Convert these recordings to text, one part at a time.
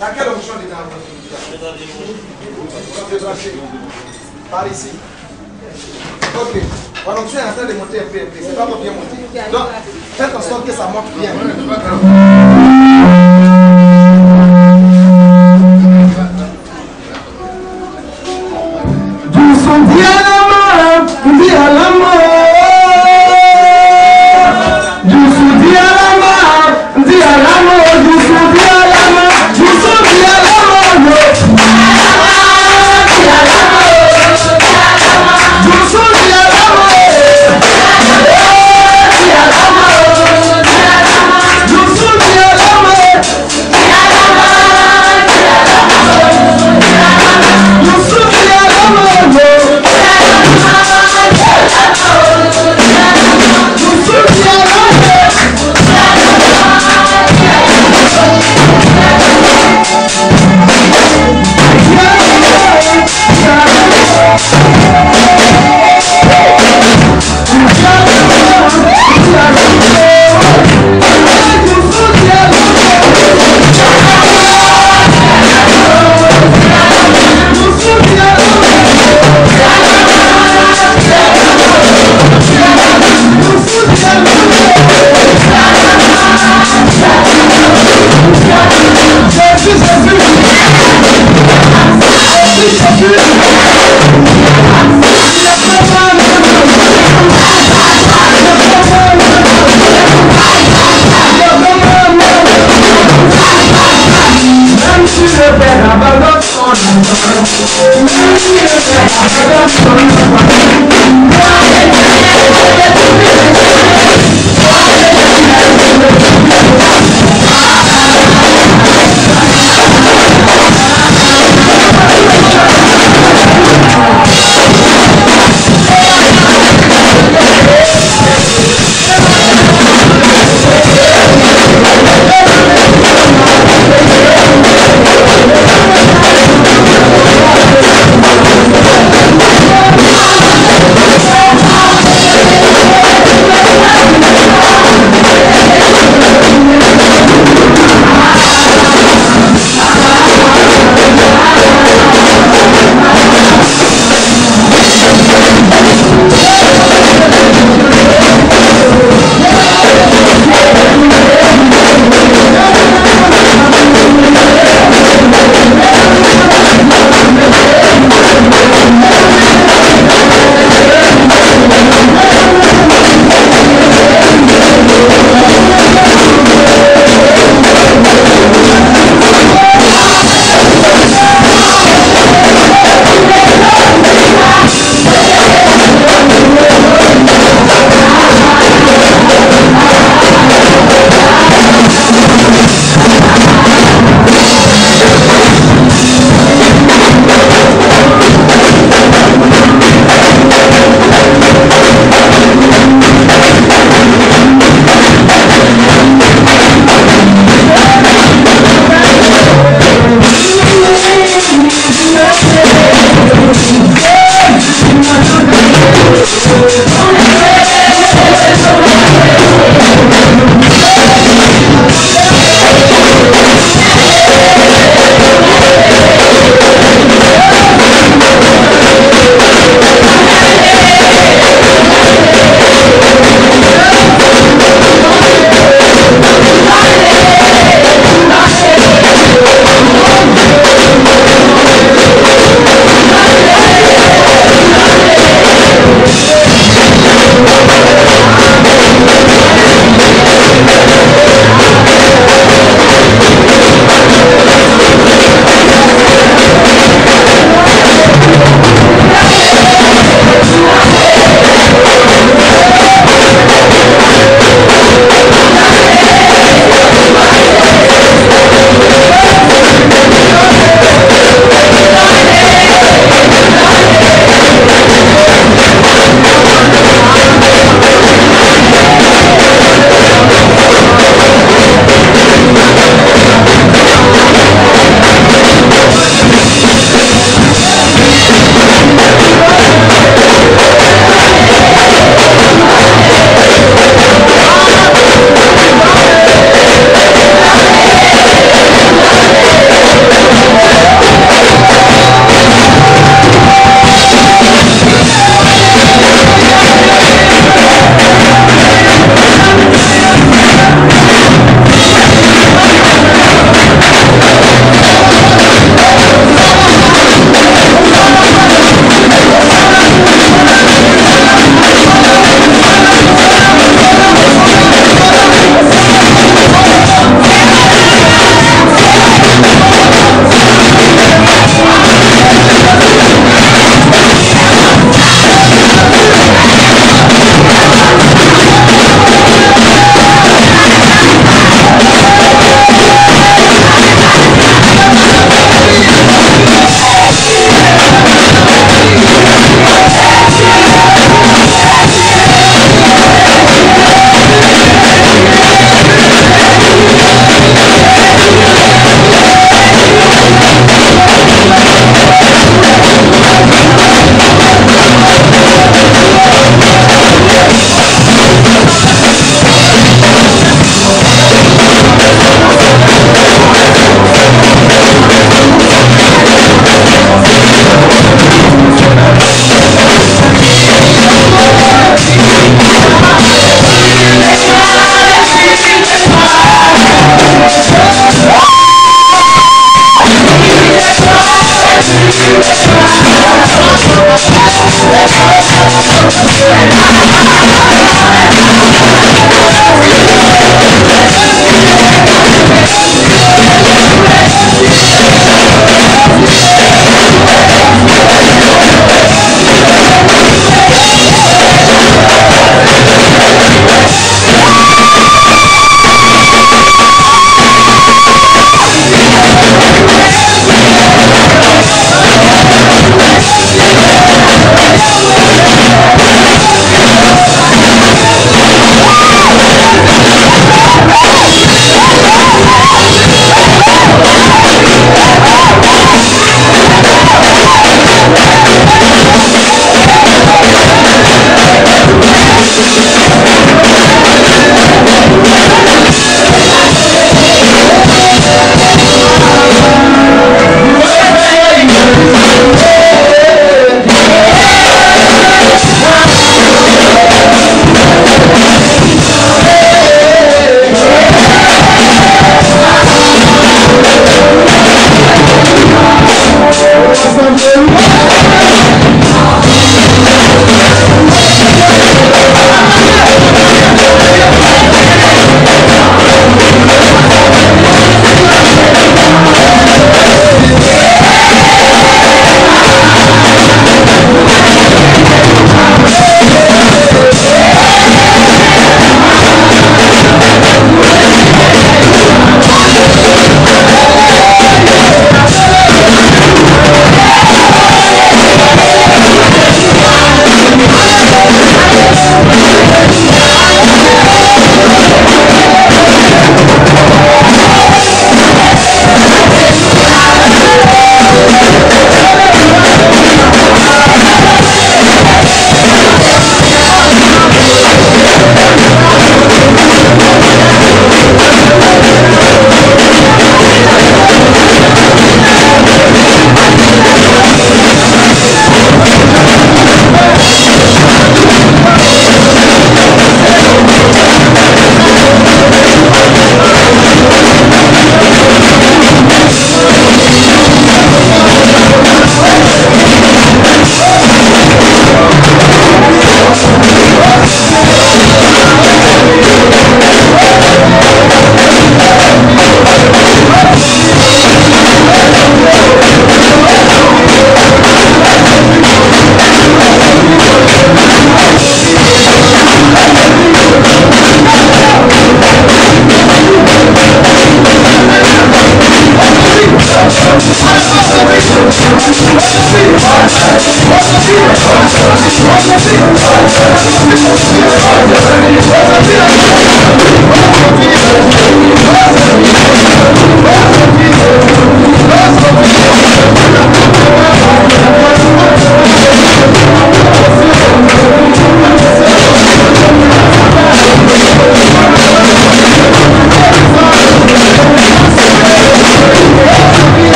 Laquelle option est dans par ici. Ok. Donc tu es en train de monter un peu. C'est pas pour bien monter. Donc faites en sorte que ça monte bien.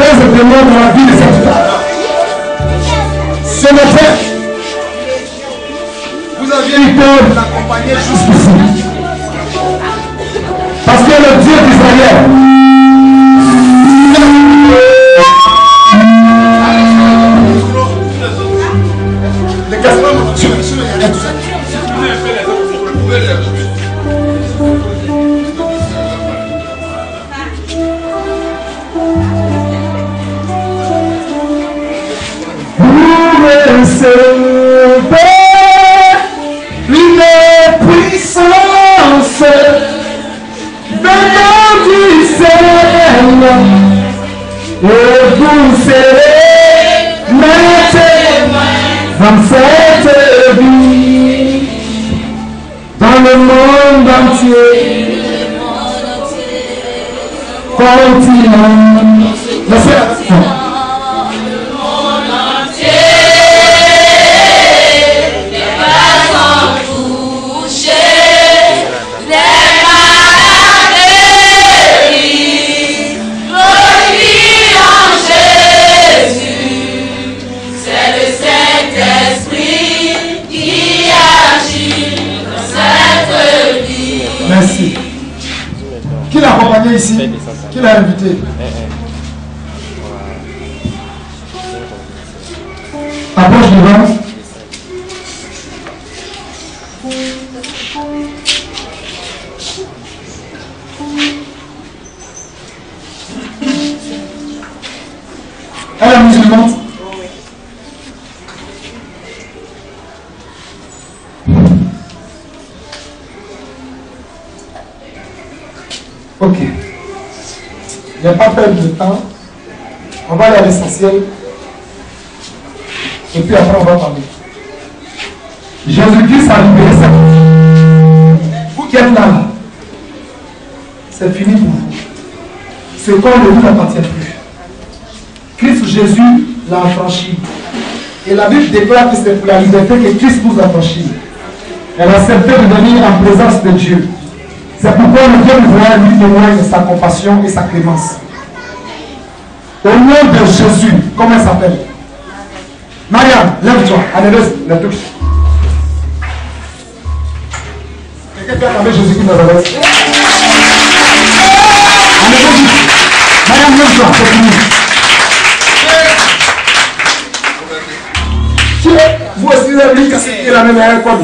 15 démons dans la vie de cette femme. Ce matin, Vous aviez eu peur de l'accompagner jusqu'ici. parce que le Dieu d'Israël, Les casseroles, sur le tout ça. vous recevez une puissance venant du ciel, et vous serez mes témoins dans cette vie, dans le monde entier, continent, Merci. Qui l'a accompagné ici? Qui l'a invité? approche devant. Elle est musulmane. Ok. Il n'y a pas perdre de temps. On va aller à l'essentiel. Et puis après, on va parler. Jésus-Christ a libéré sa vie. Vous qui êtes là, c'est fini pour vous. Ce corps ne vous appartient plus. Christ Jésus l'a affranchi. Et la Bible déclare que c'est pour la liberté que Christ nous a affranchis. Elle a accepté de venir en présence de Dieu. C'est pourquoi le Dieu d'Israël lui témoigne sa compassion et sa clémence. Au nom de Jésus, comment elle s'appelle? Mariam, lève-toi. Allez, la touche. Quelqu'un peut acclamer Jésus-Christ de Nazareth. Allez, vas-y. Mariam, lève-toi, c'est fini. Vous aussi, vous avez dit que c'était la même erreur comme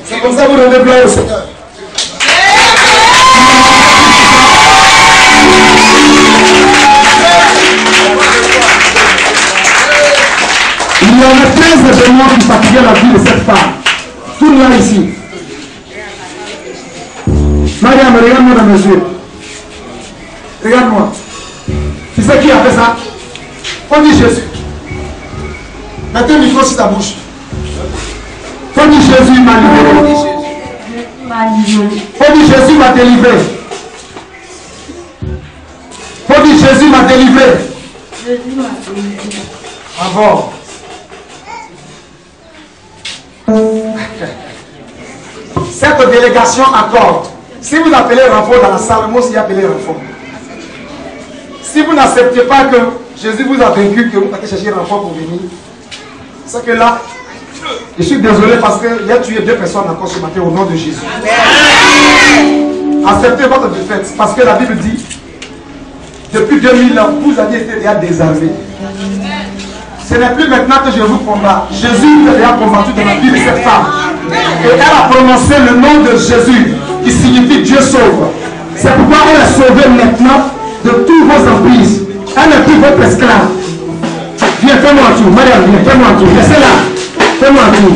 c'est comme ça que vous rendez gloire au Seigneur. Il y en a 15 démons qui fatiguaient la vie de cette femme. Tourne là ici. Mariam, regarde-moi dans mes yeux. Regarde-moi. Tu sais qui a fait ça? On dit Jésus. Mettez le micro sur ta bouche. On dit Jésus m'a libéré. On dit Jésus m'a délivré. On dit Jésus m'a délivré. Avant. Cette délégation accorde. Si vous appelez renfort dans la salle, moi aussi appelez renfort. Si vous n'acceptez pas que Jésus vous a vaincu, que vous partez chercher renfort pour venir, c'est que là, je suis désolé parce qu'il a tué 2 personnes encore ce matin au nom de Jésus. Acceptez votre défaite parce que la Bible dit, depuis 2000 ans, vous aviez été déjà désarmés. Ce n'est plus maintenant que je vous combats. Jésus vous a déjà combattu dans la vie de cette femme. Et elle a prononcé le nom de Jésus, qui signifie Dieu sauve. C'est pourquoi elle est sauvée maintenant de tous vos emprises. Elle n'est plus votre esclave. Viens, fais-moi un tour. Mariam, viens, fais-moi un tour. Laissez-la. Fais-moi un tour.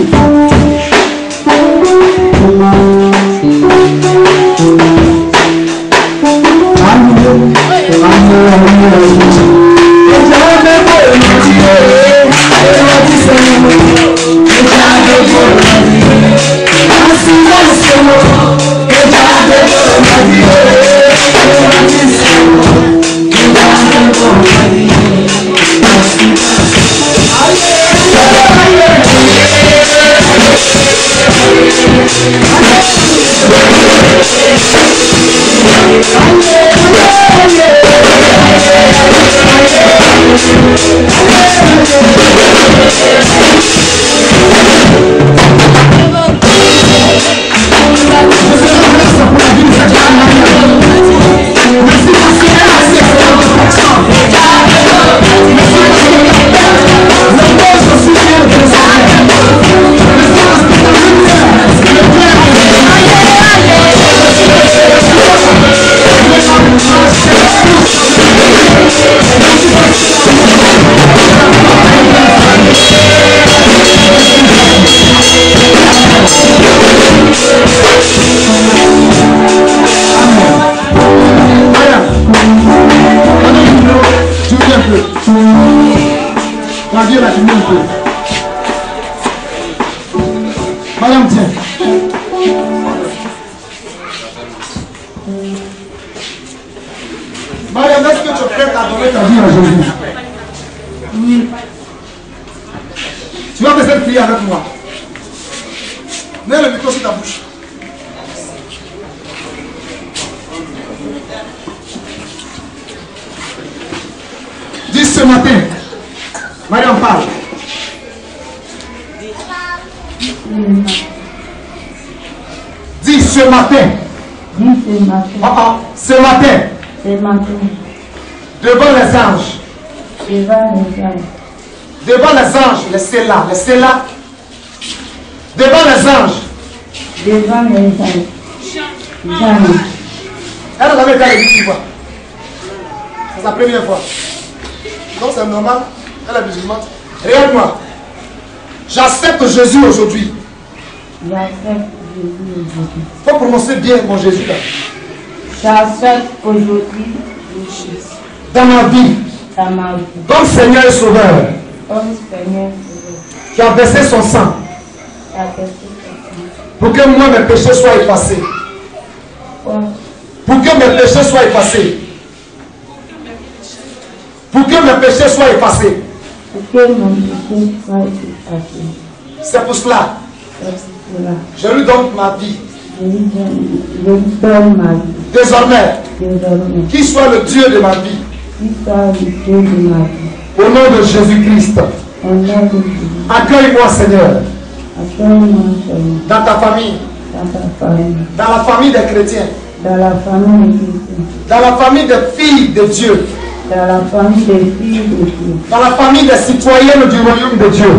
Mariam, est-ce que tu es prête à donner ta vie à Jésus? Oui. Tu vas faire cette prière avec moi. Mets le micro sur ta bouche. Dis ce matin. Mariam parle. Dis ce matin. Dis ce matin. Ce matin. Ce matin. Devant les anges. Devant les anges. Devant les anges, laissez là. Devant les anges. Devant les anges. Jamais. Elle a jamais été à l'église une fois. C'est sa première fois. Donc c'est normal. Elle est musulmane. Regarde-moi. J'accepte Jésus aujourd'hui. J'accepte Jésus aujourd'hui. Il faut prononcer bien mon Jésus là. J'accepte aujourd'hui Jésus Dans ma vie. dans ma vie. Comme Seigneur et Sauveur. Comme Seigneur, Qui a versé son sang. j'accepte Pour que moi mes péchés soient effacés. Pour que mes péchés soient effacés. Pour que mes péchés soient effacés. pour que mon péché soit effacé. C'est pour cela. C'est pour cela. Je lui donne ma vie. Je lui donne ma vie. Désormais. Désormais, Qu'il soit le Dieu de ma vie. qu'il soit le Dieu de ma vie. Au nom de Jésus-Christ. Au nom de Jésus. Accueille-moi Seigneur. Accueille-moi, Seigneur, Dans ta famille. dans ta famille. Dans la famille des chrétiens. Dans la famille des chrétiens. Dans la famille des filles de Dieu. Dans la famille des filles de Dieu. Dans la famille des citoyennes du royaume de Dieu.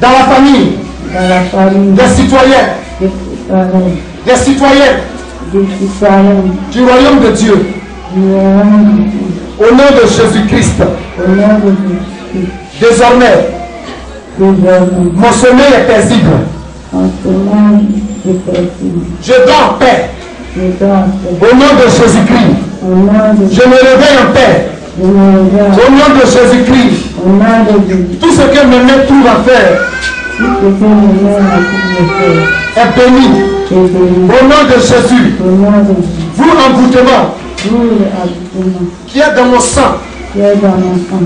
Dans la famille Dans la famille des citoyens. des citoyens. Des citoyennes Des citoyens du royaume de Dieu. du royaume de Dieu. Au nom de Jésus-Christ. Au nom de Jésus. Désormais, Désormais, mon sommeil est paisible. en chemin de personne. Je dors en paix. Je dois Au nom de Jésus-Christ. au nom de Je me réveille en paix. je me réveille. Au nom de Jésus-Christ. Au nom de Jésus. Tout ce que mes mains trouvent à faire Tout ce que mes mains ont pu me faire est béni. est béni. Au nom de Jésus. Au nom de Jésus. Vous, envoûtement, Vous le habitement qui est dans mon sang, qui est dans mon sang,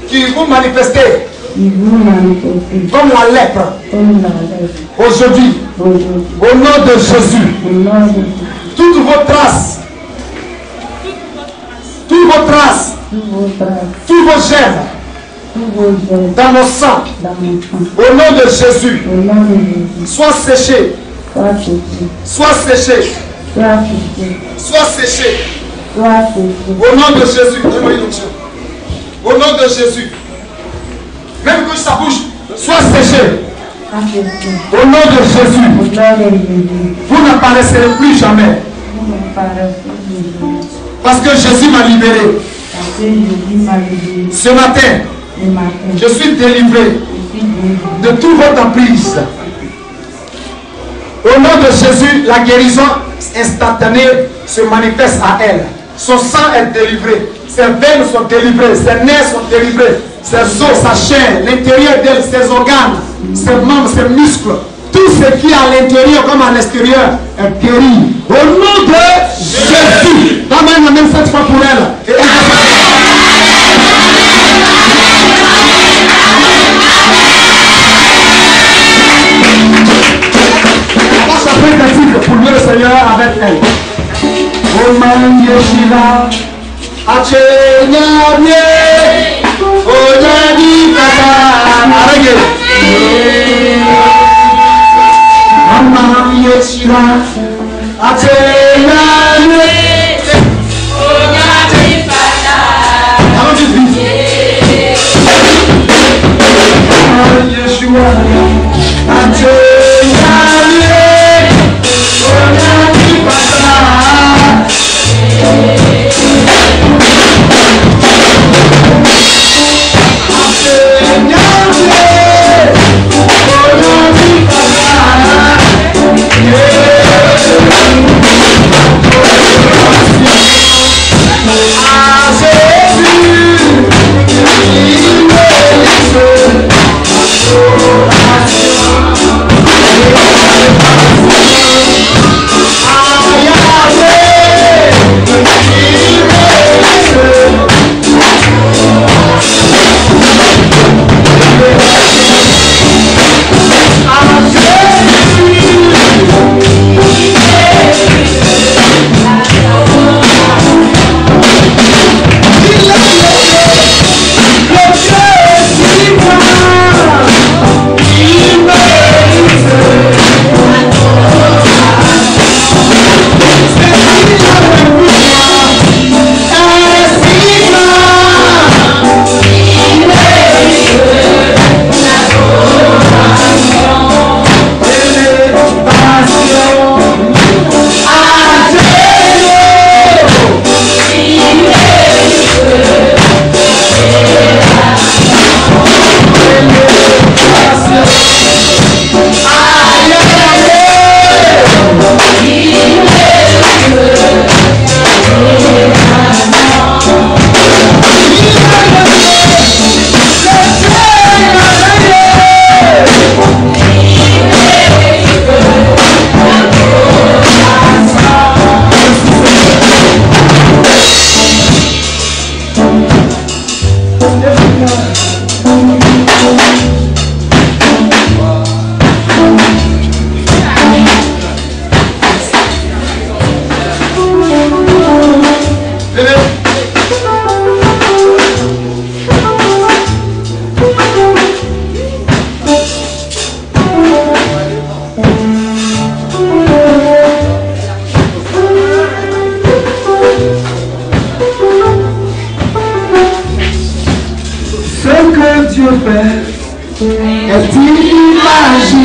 qui vous manifestez qui vous manifeste comme la lèpre comme la lèvre aujourd'hui. aujourd'hui. Au nom de Jésus. Au nom de Jésus. Toutes vos traces, toutes vos traces, Tous vos traces, tous vos germes tous vos gestes dans mon sang, dans mon sang. au nom de Jésus, Au nom de Jésus. soient séchés, Sois séché. soient séchés, Sois séché. soient séchés. Sois séché. Au nom de Jésus. Donne-moi une onction. Au nom de Jésus. Même que sa bouche soit séchée. Sois séché. Au nom de Jésus. Au nom de Jésus. Vous n'apparaîtrez plus jamais. Vous ne paraissez plus. Parce que Jésus m'a libéré. Parce que Jésus m'a libéré Ce matin, ce matin. je suis délivré Je suis délivré. de toute votre emprise. Au nom de Jésus, la guérison instantanée se manifeste à elle. Son sang est délivré. Ses veines sont délivrées. Ses nerfs sont délivrés. Ses os, sa chair, l'intérieur d'elle, ses organes, ses membres, ses muscles. Tout ce qui est à l'intérieur comme à l'extérieur est guéri. Au nom de Jésus. Donne-moi la même cette fois pour elle. Et elle pour louer le Seigneur avec elle. Oman Yeshila, Achenyamye, Onyadi Kata, Arege. Oman Yeshila, Achenyamye, Onyadi Kata. Allons juste vite. Oman Yeshua, Achenyamye.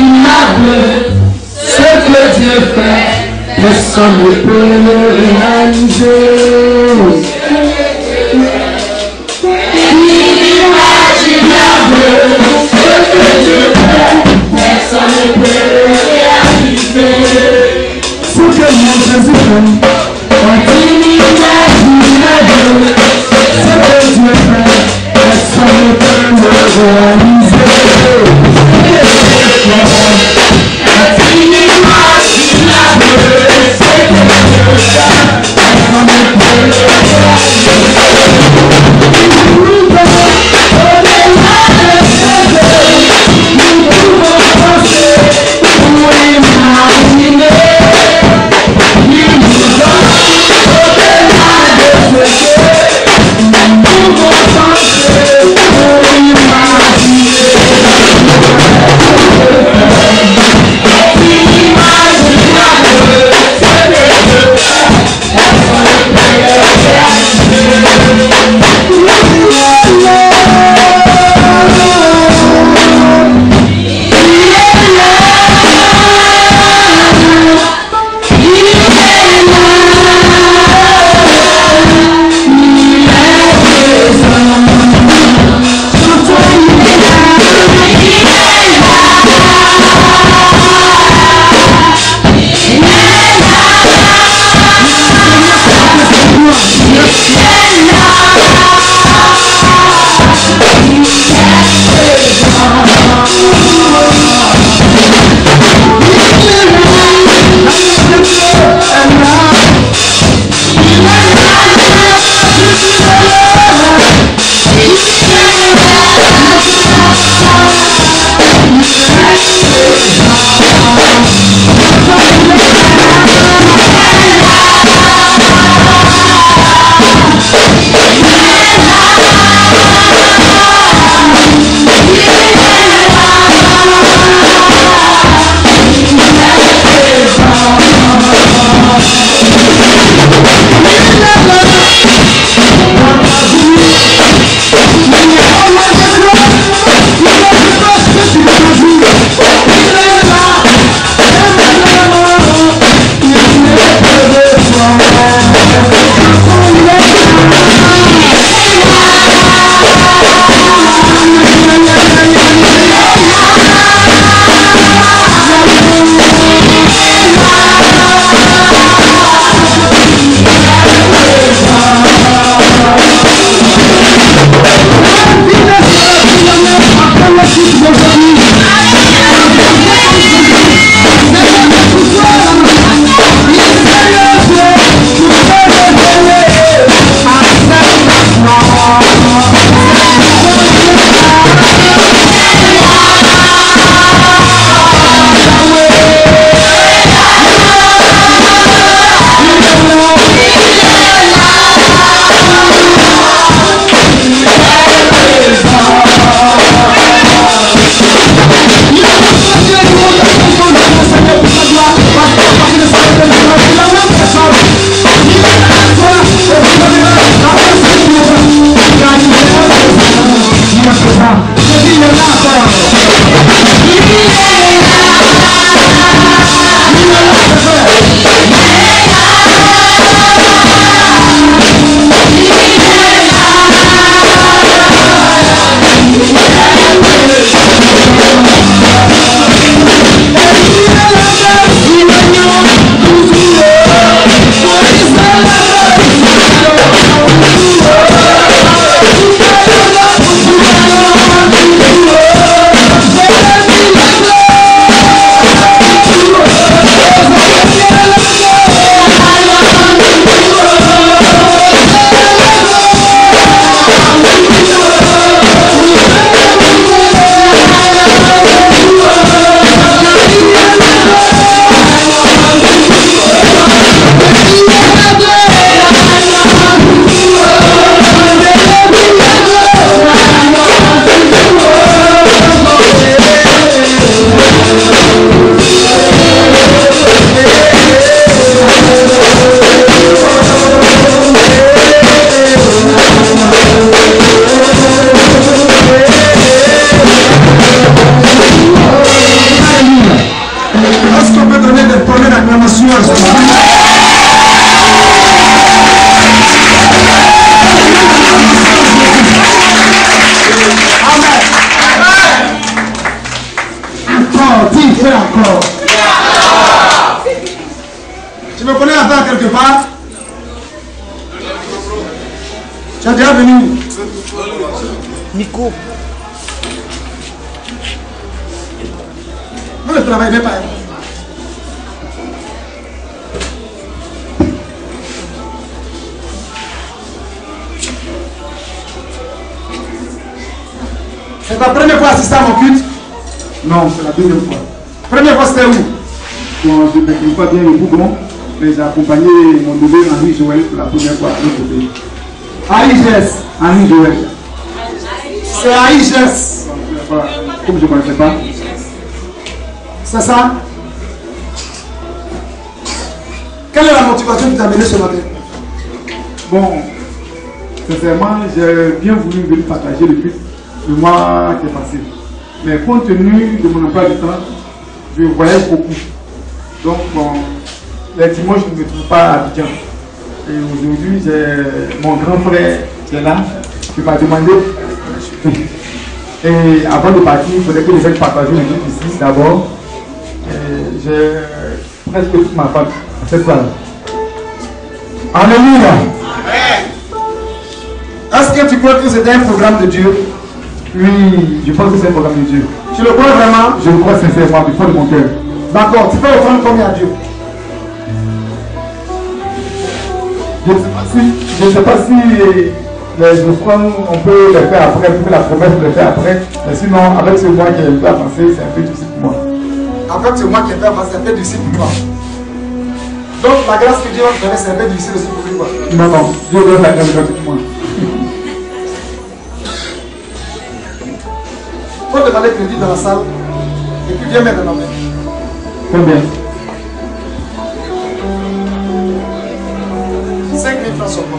inimaginable. Ce que Dieu fait, personne ne peut le réaliser. Inimaginable. Ce que Dieu fait, personne ne peut le réaliser. Ce que mon Jésus fait, est inimaginable. Ce que Dieu fait, personne ne peut le réaliser. Nous Seigneur Jésus. Amen. Encore, dis, fais encore. Tu me connais encore quelque part? Tu as déjà venu? Nico. Non, ne travaille même pas. C'est ta première fois assister à mon culte? Non, c'est la deuxième fois. Première fois c'était où? Bon, je ne maîtrise pas bien le bougon, mais j'ai accompagné mon neveu Henri Joël pour la première fois à l'autre pays. Aïges. Henri Joël. C'est Aïges. Comme je ne connaissais pas. C'est ça? Quelle est la motivation qui t'a amené ce matin? Bon, sincèrement, j'ai bien voulu venir partager le culte le mois qui est passé. Mais compte tenu de mon emploi du temps, je voyage beaucoup. Donc, bon, les dimanches, je ne me trouve pas à Abidjan. Et aujourd'hui, j'ai mon grand frère qui est là, qui m'a demandé. Et avant de partir, il faudrait que je vienne partager le culte ici d'abord. J'ai presque toute ma famille à cette salle. Alléluia. Est-ce que tu crois que c'était un programme de Dieu? Oui, je pense que c'est un programme de Dieu. Tu le crois vraiment? Je le crois sincèrement, du fond de mon cœur. D'accord, tu peux offrir combien à Dieu? Je ne sais pas si les offrandes, on peut les faire après, pour que la promesse de les faire après. Mais sinon, avec ce mois qui est un peu avancé, c'est un peu difficile pour moi. Avec ce mois qui est fait avancer, c'est un peu difficile pour toi. Donc la grâce que Dieu va te donner, c'est un peu difficile aussi pour lui. Non, non, Dieu donne la grâce pour moi. Il faut demander crédit dans la salle et puis viens mettre un homme. Combien? 5 000 francs sur moi.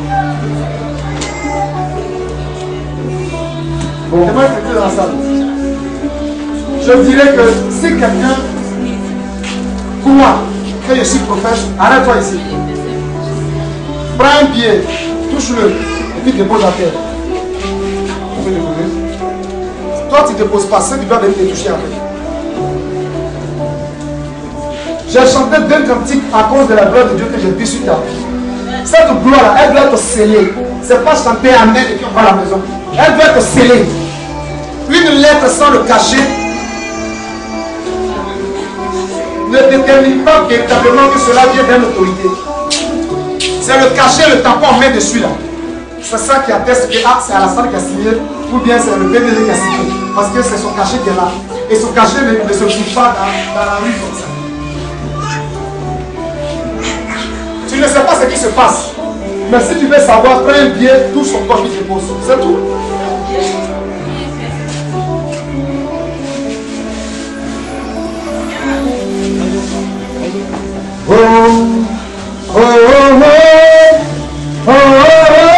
Bon. Demande crédit dans la salle. Je dirais que si quelqu'un croit que je suis prophète, arrête-toi ici. Prends un pied, touche-le et puis dépose à terre. Tu peux déposer. Toi, tu ne déposes pas, ceux qui doivent venir te toucher après. J'ai chanté 2 cantiques à cause de la gloire de Dieu que j'ai vue sur ta vie. Cette gloire-là, elle doit être scellée. Ce n'est pas chanter Amen et puis on va à la maison. Elle doit être scellée. Une lettre sans le cachet ne détermine pas véritablement que cela vient d'une autorité. C'est le cachet, le tampon, on met dessus là. C'est ça qui atteste que c'est à la salle qui a signé, ou bien c'est le PDG qui a signé. Parce que c'est son cachet qui est là. Et son cachet ne se trouve pas dans la rue comme ça. Tu ne sais pas ce qui se passe. Mais si tu veux savoir, prends un pied, touche son corps qui dépose. C'est tout. Oh, oh, oh, oh, oh, oh,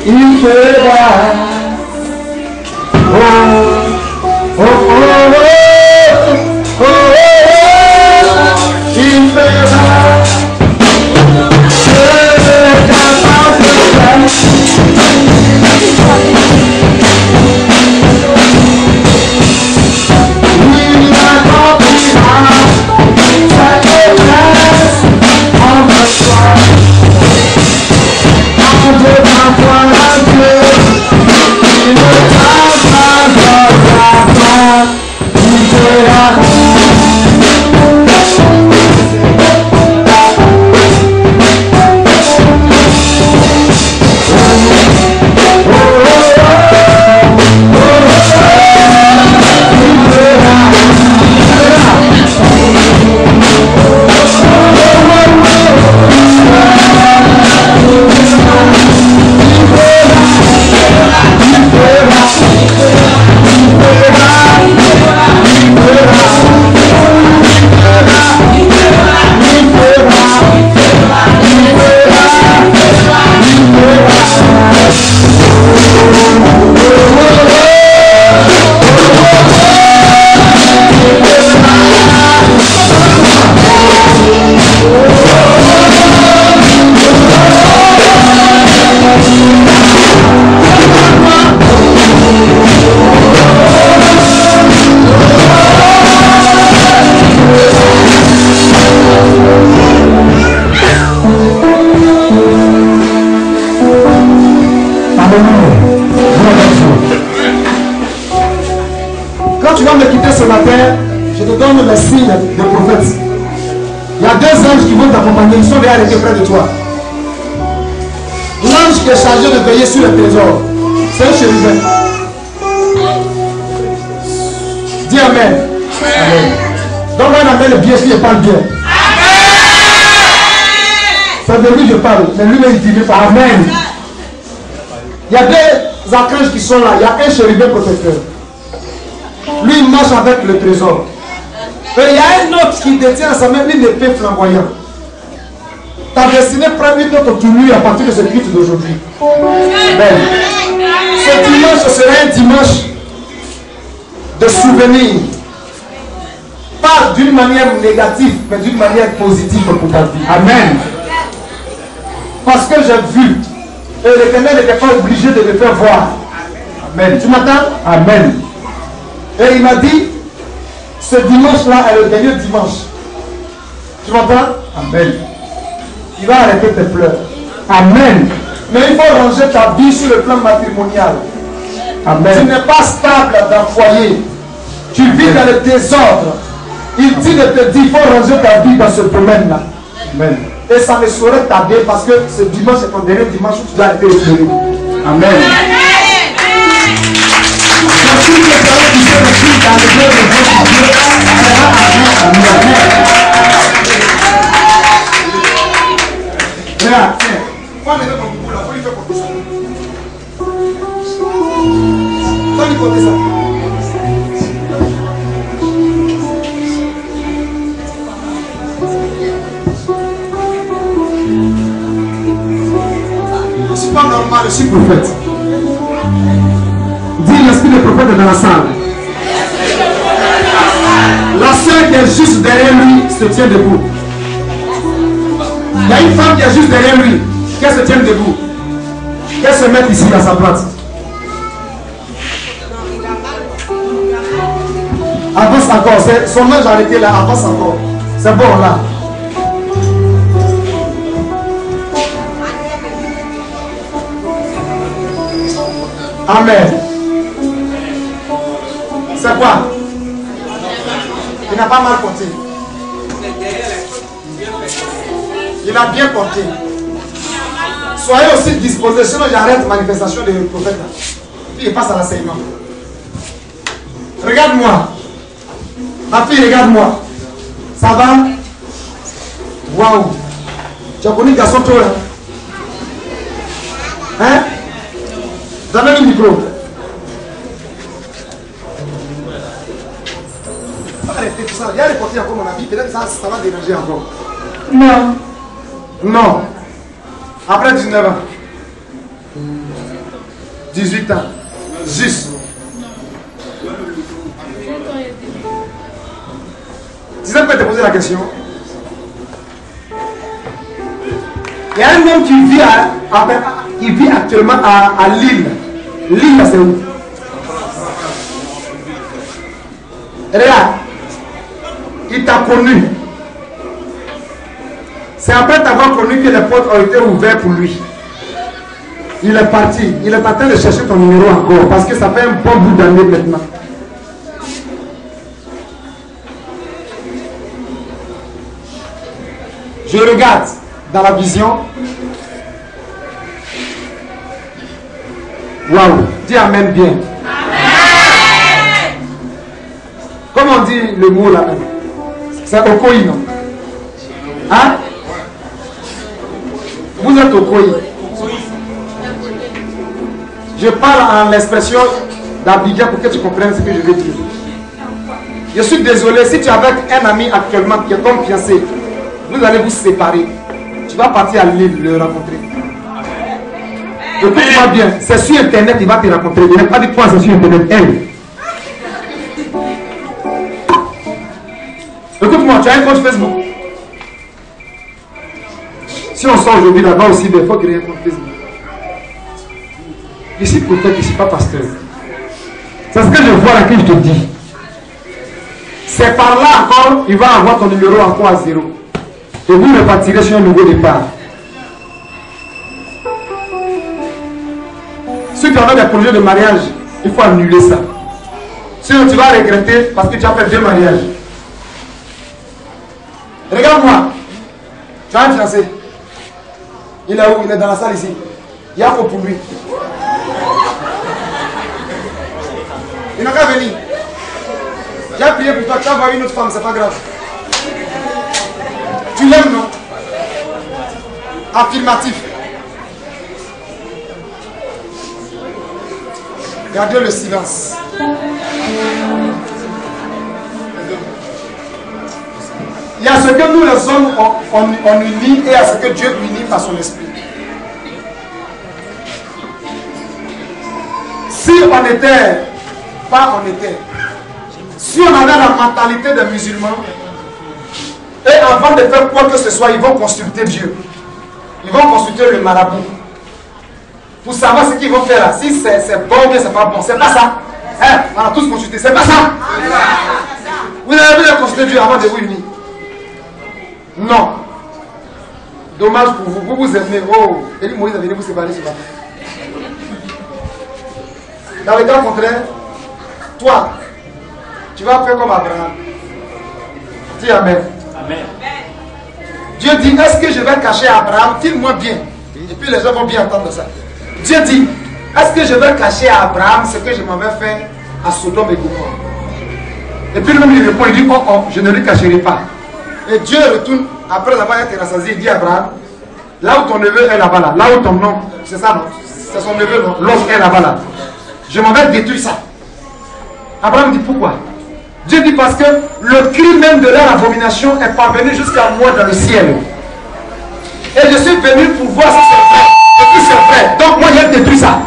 il fera. Oh, oh, oh, oh, oh, oh, il fera. qui vont t'accompagner, ils sont déjà arrêtés près de toi. L'ange qui est chargé de veiller sur le trésor, c'est un chérubin. Dis Amen. Amen. Donc on appelle le bien si je parle bien. C'est de lui que je parle, mais lui-même il dit pas Amen. Il y a des archanges qui sont là, il y a un chérubin protecteur. Lui il marche avec le trésor. Et il y a un autre qui détient à sa main une épée flamboyante. Ta destinée prend une autre tournure à partir de ce culte d'aujourd'hui. Amen. Ce dimanche sera un dimanche de souvenir. Pas d'une manière négative, mais d'une manière positive pour ta vie. Amen. Parce que j'ai vu, et l'Éternel n'était pas obligé de me faire voir. Amen. Tu m'entends? Amen. Et il m'a dit, ce dimanche-là est le dernier dimanche. Tu m'entends? Amen. Il va arrêter tes pleurs. Amen. Mais il faut ranger ta vie sur le plan matrimonial. Amen. Tu n'es pas stable dans le foyer. Tu vis dans le désordre. Il dit de te dire, il faut ranger ta vie dans ce domaine-là. Amen. Et ça ne saurait tarder parce que ce dimanche est ton dernier dimanche où tu dois être éclairé. Amen. Regarde, tiens, faut mettre ton boubou là, faut lui faire porter ça. Faut lui porter ça. Je suis pas normal, je suis prophète. Dis l'esprit de prophète est dans la salle. La soeur qui est juste derrière lui se tient debout. Il y a une femme qui est juste derrière lui, qu'elle se tienne debout. Qu'elle se mette ici à sa place. Avance encore, son ange arrêté là, avance encore. C'est bon là. Amen. C'est quoi? Il n'a pas mal compté. Il a bien porté. Soyez aussi disposés, sinon j'arrête la manifestation des prophètes. Puis il passe à l'enseignement. Regarde-moi. Ma fille, regarde-moi. Ça va? Waouh. Tu as connu le garçon toi là? Hein? Donne-lui le micro. Arrêtez tout ça. Il y a les portiers encore mon avis. Peut-être ça va déranger encore. Non. Non. Après 19 ans. 18 ans. Juste. Tu sais pourquoi te poser la question? Il y a un homme qui vit actuellement à Lille. Lille, c'est où? Regarde. Il t'a connu. C'est après t'avoir connu que les portes ont été ouvertes pour lui. Il est parti. Il est en train de chercher ton numéro encore parce que ça fait un bon bout d'année maintenant. Je regarde dans la vision. Waouh. Dis Amen bien. Amen. Comment on dit le mot là? C'est Okoï, non? Hein? Vous êtes Okoï. Je parle en l'expression d'Abidjan pour que tu comprennes ce que je veux dire. Je suis désolé, si tu es avec un ami actuellement qui est comme fiancé, vous allez vous séparer. Tu vas partir à Lille le rencontrer. Écoute-moi bien, c'est sur internet il va te rencontrer. Je n'ai pas dit quoi, c'est sur internet. Elle. Écoute-moi, tu as un compte Facebook. Si on sort aujourd'hui là-bas aussi, il faut créer un compte Facebook. Je suis prophète, je ne suis pas pasteur. C'est ce que je vois là que je te dis. C'est par là encore, il va avoir ton numéro encore à 0. Et vous repartirez sur un nouveau départ. Si tu as des projets de mariage, il faut annuler ça. Sinon tu vas regretter parce que tu as fait 2 mariages. Regarde-moi. Tu as un fiancé. Il est où? Il est dans la salle ici. Il y a quoi pour lui? Il n'a qu'à venir. J'ai prié pour toi, tu vas voir une autre femme, c'est pas grave. Tu l'aimes, non? Affirmatif. Gardez le silence. Il y a ce que nous les hommes on unit et il y a ce que Dieu unit par son esprit. Si on était, si on avait la mentalité des musulmans, et avant de faire quoi que ce soit, ils vont consulter Dieu. Ils vont consulter le marabout. Pour savoir ce qu'ils vont faire là. Si c'est bon ou bien c'est pas bon. C'est pas ça. Hein? On a tous consulté. C'est pas ça. Vous avez vu consulter Dieu avant de vous unir? Non. Dommage pour vous. Vous vous aimez. Oh. Et lui, Moïse a venu vous séparer ce matin. Dans le cas contraire, toi, tu vas faire comme Abraham. Dis Amen. Amen. Dieu dit, est-ce que je vais cacher à Abraham? Dis-moi bien. Et puis les gens vont bien entendre ça. Dieu dit, est-ce que je vais cacher à Abraham ce que je m'avais fait à Sodome et Gomorrhe? Et puis lui il répond, il dit, oh, je ne lui cacherai pas. Et Dieu retourne, après avoir été rassasié, il dit à Abraham, là où ton neveu est là-bas, là où ton nom, c'est ça, non? C'est son neveu, non? L'autre est là-bas, là. Je m'en vais détruire ça. Abraham dit, pourquoi? Dieu dit, parce que le cri même de leur abomination est parvenu jusqu'à moi dans le ciel. Et je suis venu pour voir si c'est vrai. Et si c'est vrai, donc moi j'ai détruit ça.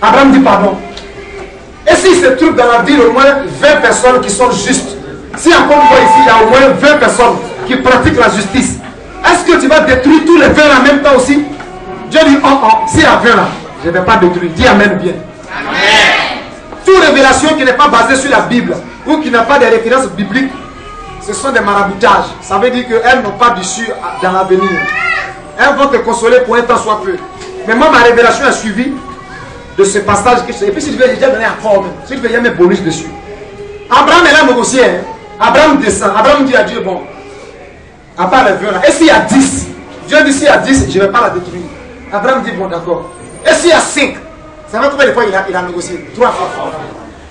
Abraham dit pardon. Et s'il se trouve dans la ville au moins 20 personnes qui sont justes, si encore une fois ici il y a au moins 20 personnes qui pratiquent la justice, est-ce que tu vas détruire tous les 20 en même temps aussi? Dieu dit oh oh, s'il y a 20 là, je ne vais pas détruire. Dis amen bien. Amen. Toute révélation qui n'est pas basée sur la Bible ou qui n'a pas de références bibliques, ce sont des maraboutages. Ça veut dire qu'elles n'ont pas d'issue dans l'avenir. Elles vont te consoler pour un temps soit peu. Mais moi, ma révélation est suivie de ce passage. Et puis si je vais déjà donner encore même. Si je vais mettre bonus dessus. Abraham est là négocié. Hein? Abraham descend. Abraham dit à Dieu, bon, à part les vieux là. Et s'il y a 10? Dieu dit s'il y a 10, je ne vais pas la détruire. Abraham dit, bon d'accord. Et s'il y a 5? Ça va combien de fois il a négocié? 3 fois.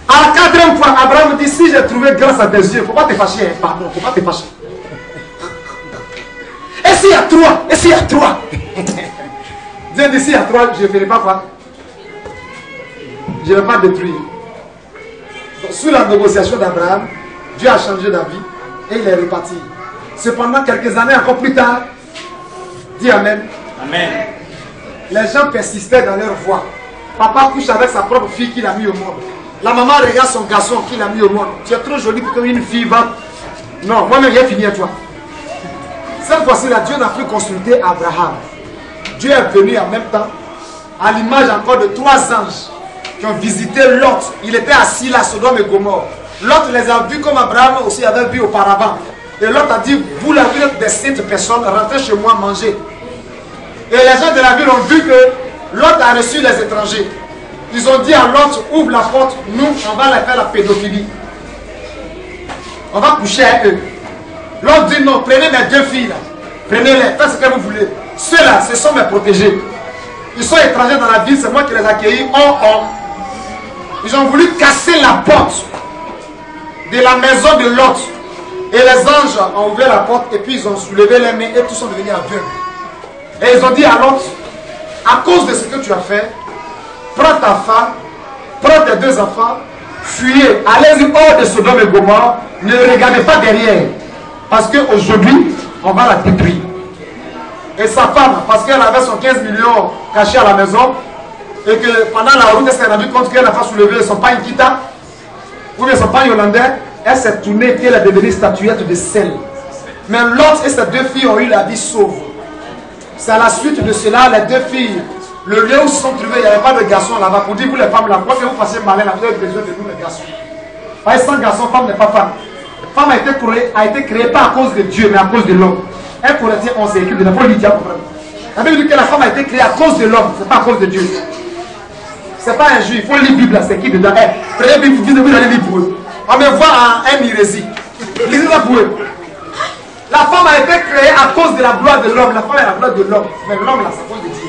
À la 4e fois, Abraham dit, si j'ai trouvé grâce à tes yeux, il ne faut pas te fâcher. Hein? Pardon, il ne faut pas te fâcher. Et s'il y a 3? Et s'il y a 3? Dieu dit, s'il y a 3, je ne ferai pas quoi? Je ne vais pas détruire. Donc, sous la négociation d'Abraham, Dieu a changé d'avis et il est reparti. Cependant, quelques années encore plus tard, dis Amen. Amen. Les gens persistaient dans leur voie. Papa couche avec sa propre fille qu'il a mis au monde. La maman regarde son garçon qu'il a mis au monde. Tu es trop jolie pour qu'une fille va. Non, moi-même, j'ai fini à toi. Cette fois-ci, là, Dieu n'a plus consulté Abraham. Dieu est venu en même temps, à l'image encore de 3 anges qui ont visité Lot. Il était assis là, Sodome et Gomorre. Lot les a vus comme Abraham aussi avait vu auparavant. Et Lot a dit, vous la ville des saintes personnes, rentrez chez moi manger. Et les gens de la ville ont vu que Lot a reçu les étrangers. Ils ont dit à Lot, ouvre la porte, nous, on va leur faire la pédophilie. On va coucher avec eux. Lot dit non, prenez mes 2 filles là. Prenez-les, faites ce que vous voulez. Ceux-là, ce sont mes protégés. Ils sont étrangers dans la ville, c'est moi qui les ai accueillis. Ils ont voulu casser la porte de la maison de Lot. Et les anges ont ouvert la porte et puis ils ont soulevé les mains et tous sont devenus aveugles. Et ils ont dit à Lot, à cause de ce que tu as fait, prends ta femme, prends tes 2 enfants, fuyez, allez-y hors de Sodome et Gomorre, ne regardez pas derrière. Parce qu'aujourd'hui, on va la détruire. Et sa femme, parce qu'elle avait son 15 millions caché à la maison, et que pendant la route, elle s'est rendue compte qu'elle n'a pas soulevé son pain Kita, ou bien son pain hollandais, elle s'est tournée et elle est devenue statuette de sel. Mais Lot et ses 2 filles ont eu la vie sauve. C'est à la suite de cela, les 2 filles, le lieu où ils se sont trouvés, il n'y avait pas de garçons là-bas. Pour dire, vous les femmes là, quoi que vous fassiez malin, vous avez besoin de nous les garçons. Parce que sans garçon, femme n'est pas femme. Femme a été créée pas à cause de Dieu, mais à cause de l'homme. 1 Corinthiens 11, c'est écrit de la folie du diable. La Bible dit que la femme a été créée à cause de l'homme, c'est pas à cause de Dieu. C'est pas un jeu, il faut lire la Bible, c'est qui dedans. Prenez la Bible, vous allez lire pour eux. On me voit en un hérésie. Lisez ça pour eux. La femme a été créée à cause de la gloire de l'homme. La femme est la gloire de l'homme. Mais l'homme, là, c'est cause de Dieu.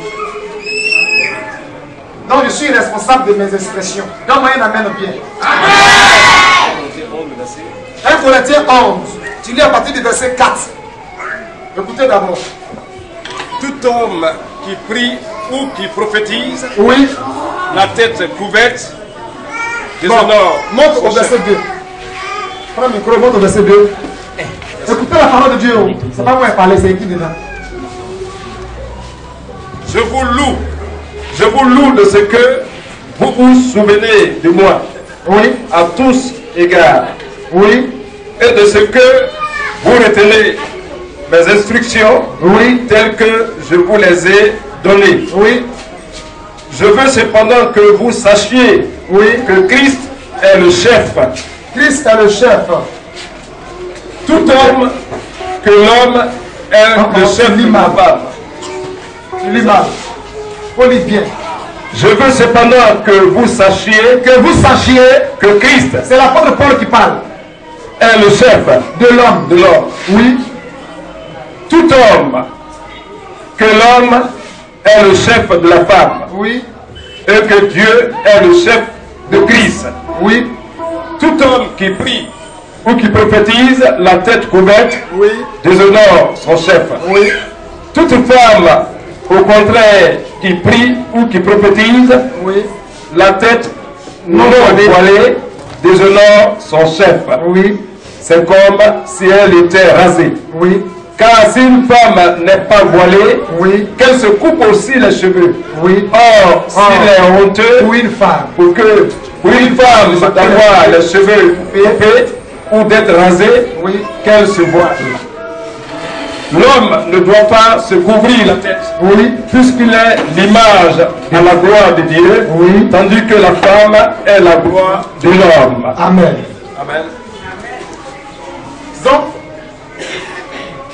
Donc, je suis responsable de mes expressions. Donne-moi un amen bien. Amen. 1 Corinthiens 11. Tu lis à partir du verset 4. Écoutez d'abord. Tout homme qui prie ou qui prophétise, Oui. la tête couverte, Bon, déshonore. monte au verset 2. Prends le micro, monte au verset 2. Écoutez la parole de Dieu. C'est pas moi qui parle, c'est écrit dedans. Je vous loue de ce que vous vous souvenez de moi, Oui. à tous égards, Oui. et de ce que vous retenez mes instructions, Oui. telles que je vous les ai données. Oui. Je veux cependant que vous sachiez Oui. que Christ est le chef. Christ est le chef. Tout homme, que l'homme est le chef de ma femme. Tu lis mal. Faut lire bien. Je veux cependant que vous sachiez que Christ C'est l'apôtre Paul qui parle. est le chef De l'homme. de l'homme. Oui. Tout homme, que l'homme est le chef de la femme, Oui. et que Dieu est le chef de Christ. Oui. Tout homme qui prie ou qui prophétise la tête couverte Oui. déshonore son chef. Oui. Toute femme, au contraire, qui prie ou qui prophétise Oui. la tête non voilée déshonore son chef. Oui. C'est comme si elle était rasée. Oui. Car si une femme n'est pas voilée, Oui. qu'elle se coupe aussi les cheveux. Oui. Or, s'il est honteux Pour une femme. pour une femme d'avoir les cheveux coupés ou d'être rasée, Oui. qu'elle se voile. L'homme ne doit pas se couvrir la tête, Oui. puisqu'il est l'image de la gloire de Dieu, Oui. tandis que la femme est la gloire de l'homme. Amen. Amen. Donc,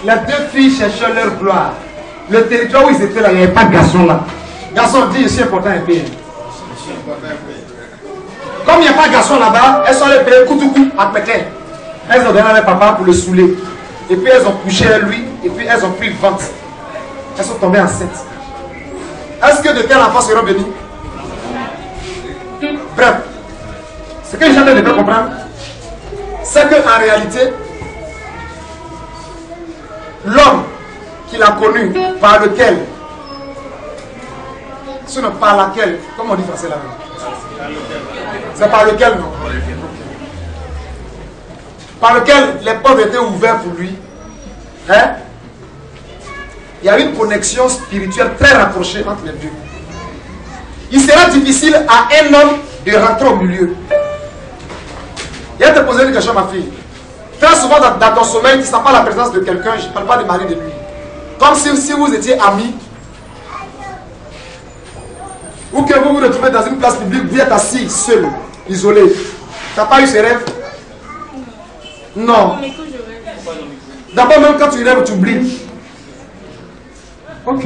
les deux filles cherchaient leur gloire. Le territoire où ils étaient là, il n'y avait pas de garçon là. Garçon dit, je suis important un peu. Comme il n'y a pas de garçon là-bas, elles sont allées payer Koutoukou à Pékin. Elles ont donné à leur papa pour le saouler. Et puis elles ont couché lui, et puis elles ont pris le ventre. Elles sont tombées enceintes. Est-ce que de tels enfants seront bénis? Bref, ce que j'aimerais de faire comprendre, c'est qu'en réalité, l'homme qu'il a connu, par lequel, sinon par laquelle, comment on dit français là? C'est par lequel, non? Par lequel les portes étaient ouvertes pour lui. Hein? Il y a une connexion spirituelle très rapprochée entre les deux. Il sera difficile à un homme de rentrer au milieu. Il va te poser une question, ma fille. Très souvent dans ton sommeil, tu ne sens pas la présence de quelqu'un, je ne parle pas de mari de lui. Comme si vous étiez amis, ou que vous vous retrouvez dans une place publique, vous êtes assis, seul, isolé. Tu n'as pas eu ce rêve? Non. D'abord, même quand tu rêves, tu oublies. Ok.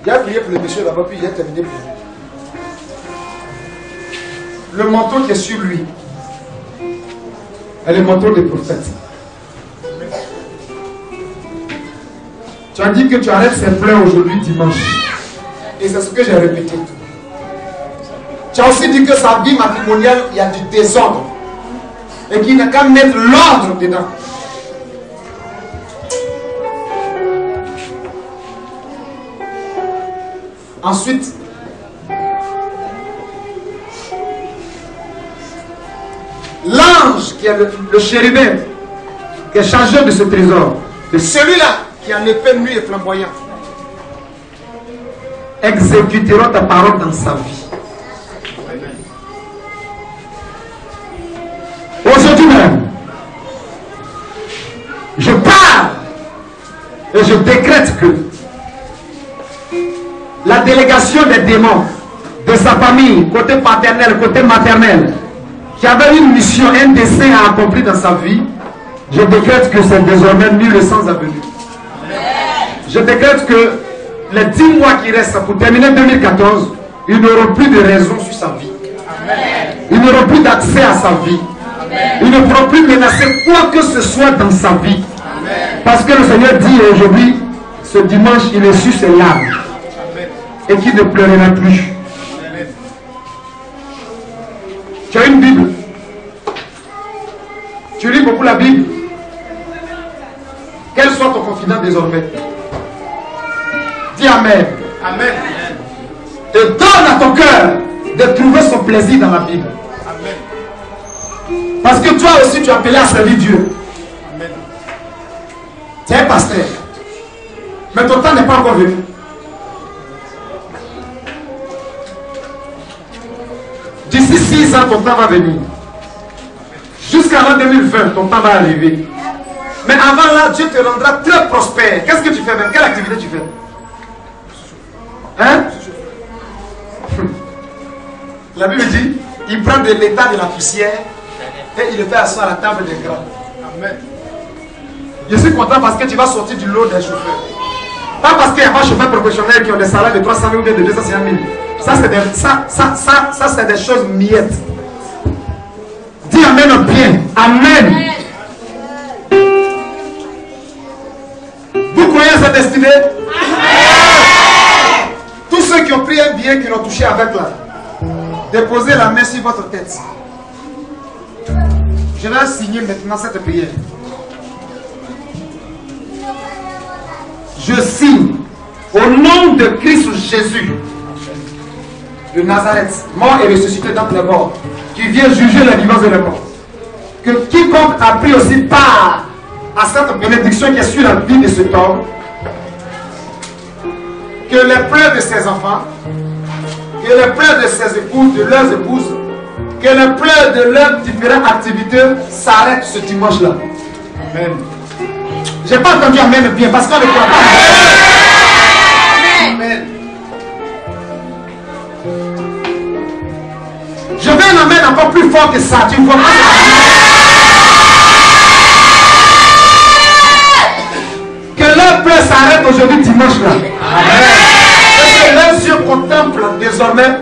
J'ai prié pour le monsieur là-bas, puis j'ai terminé pour lui. Le manteau qui est sur lui est le manteau des prophètes. Tu as dit que tu arrêtes ses pleurs aujourd'hui dimanche. Et c'est ce que j'ai répété. Tu as aussi dit que sa vie matrimoniale, il y a du désordre. Et qu'il n'a qu'à mettre l'ordre dedans. Ensuite, l'ange qui est le chérubin, qui est chargé de ce trésor, c'est celui-là qui a l'épée nue et flamboyant, exécutera ta parole dans sa vie. Aujourd'hui même, je parle et je décrète que la délégation des démons de sa famille, côté paternel, côté maternel, qui avait une mission, un dessein à accomplir dans sa vie, je décrète que c'est désormais nul et sans avenir. Je décrète que les 10 mois qui restent pour terminer 2014, ils n'auront plus de raison sur sa vie. Ils n'auront plus d'accès à sa vie. Il ne pourra plus menacer quoi que ce soit dans sa vie. Parce que le Seigneur dit aujourd'hui, ce dimanche, il est sur ses larmes. Et qu'il ne pleurera plus. Tu as une Bible. Tu lis beaucoup la Bible. Quel soit ton confident désormais. Dis Amen. Amen. Et donne à ton cœur de trouver son plaisir dans la Bible. Amen. Parce que toi aussi tu es appelé à servir Dieu. Amen. Tu es un pasteur. Mais ton temps n'est pas encore venu. D'ici 6 ans, ton temps va venir. Jusqu'à l'an 2020, ton temps va arriver. Mais avant là, Dieu te rendra très prospère. Qu'est-ce que tu fais même? Quelle activité tu fais? Hein? La Bible dit, il prend de l'état de la poussière et il le fait asseoir à la table des grands. Amen. Je suis content parce que tu vas sortir du lot des chauffeurs. Pas parce qu'il y a pas de chauffeurs professionnels qui ont des salaires de 300 000 ou de 250 000. Ça, c'est des choses miettes. Dis Amen bien. Amen. Vous croyez à sa destinée? Amen. Tous ceux qui ont pris un billet, qui l'ont touché avec là, déposez la main sur votre tête. Je vais signer maintenant cette prière. Je signe au nom de Christ Jésus de Nazareth, mort et ressuscité d'entre les morts, qui vient juger les vivants et les morts, que quiconque a pris aussi part à cette bénédiction qui est sur la vie de cet homme, que les pleurs de ses enfants, que les pleurs de ses épouses, de leurs épouses, que les pleurs de leurs différentes activités s'arrêtent ce dimanche-là. Amen. Je n'ai pas entendu Amen bien parce qu'on ne croit pas. Amen. Je vais un Amen encore plus fort que ça. Tu ne vois pas? Que leur pleurs s'arrête aujourd'hui dimanche-là. Amen. Que leurs yeux contemplent désormais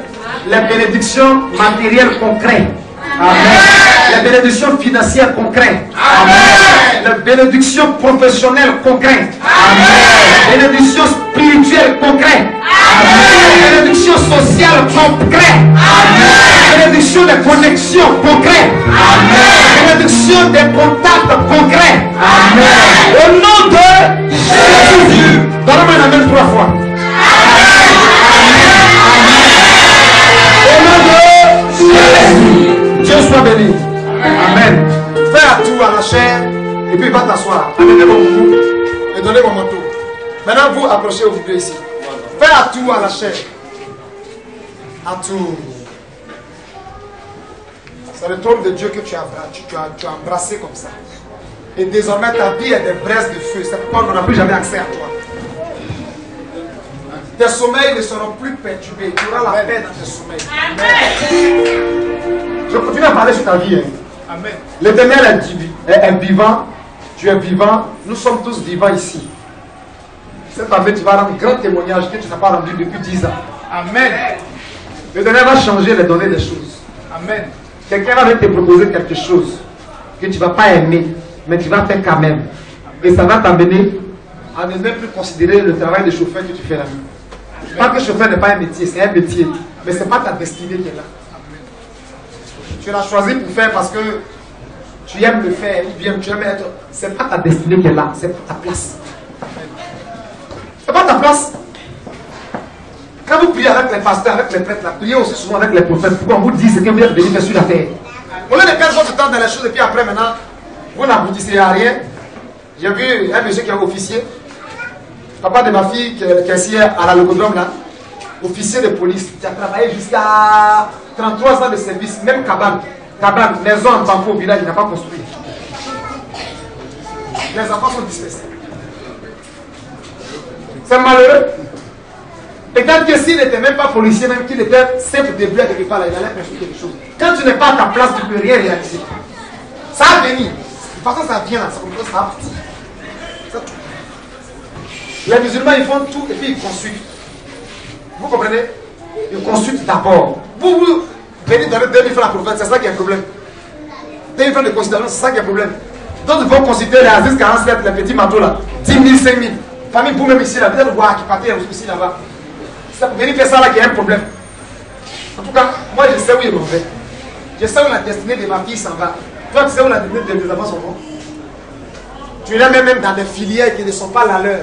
les bénédictions matérielles concrètes. Amen. Les bénédictions financières concrètes. Amen. Les bénédictions professionnelles concrètes. Amen. Les bénédictions spirituelles concrètes. Amen. Les bénédictions sociales concrètes. Amen. Les bénédictions de connexions concrètes. Amen. Les bénédictions des contacts concrets. Amen. Au nom de Jésus. Donne-moi un amen 3 fois. Dieu soit béni. Amen. Fais à tout à la chair et puis va t'asseoir. Amenez mon boubou et donnez mon manteau. Maintenant vous approchez au vidéo ici. Fais à tout à la chair. À tout. C'est le trône de Dieu que tu as embrassé comme ça. Et désormais ta vie est des braises de feu. C'est pourquoi on n'aura plus jamais accès à toi. Tes sommeils ne seront plus perturbés. Tu auras la paix dans tes sommeils. Amen. Je continue à parler sur ta vie. Hein. Amen. L'Éternel est vivant. Tu es vivant. Nous sommes tous vivants ici. Cette année, tu vas rendre un grand témoignage que tu n'as pas rendu depuis 10 ans. Amen. L'Éternel va changer les données des choses. Amen. Quelqu'un va te proposer quelque chose que tu ne vas pas aimer, mais tu vas faire quand même. Et ça va t'amener à ne même plus considérer le travail de chauffeur que tu fais la nuit. Pas que chauffeur n'est pas un métier, c'est un métier. Mais ce n'est pas ta destinée qui est là. Tu l'as choisi pour faire parce que tu aimes le faire ou bien tu aimes être. Ce n'est pas ta destinée qui est là, c'est pas ta place. C'est pas ta place. Quand vous priez avec les pasteurs, avec les prêtres, priez aussi souvent avec les prophètes. Pourquoi on vous dit ce que vous êtes venu faire sur la terre? Au lieu de perdre votre temps dans les choses et puis après maintenant, vous n'aboutissez à rien. J'ai vu un monsieur qui est officier. Papa de ma fille qui est ici à la Logodrome là, officier de police, qui a travaillé jusqu'à 33 ans de service, même cabane, maison en banco au village, il n'a pas construit. Les enfants sont dispersés. C'est malheureux. Peut-être que s'il n'était même pas policier, même qu'il était simple début à quelque part, là, il allait construire quelque chose. Quand tu n'es pas à ta place, tu ne peux rien réaliser. Ça va venir. De toute façon, ça vient là, ça va partir. Les musulmans, ils font tout et puis ils consultent. Vous comprenez? Ils consultent d'abord. Vous venez donner 2000 francs à la prophète, c'est ça qui est un problème. Tu as une femme de considération, c'est ça qui est le problème. D'autres vont considérer les Aziz 47, les petits manteaux là, 10 000, 5 000. Famille pour même ici là, peut-être voir qui partait aussi là-bas. C'est venir faire ça là qu'il y a un problème. En tout cas, moi je sais où il m'en fait. Je sais où la destinée de ma fille s'en va. Toi tu sais où la destinée de tes enfants s'en vont. Tu les mets même dans des filières qui ne sont pas la leur.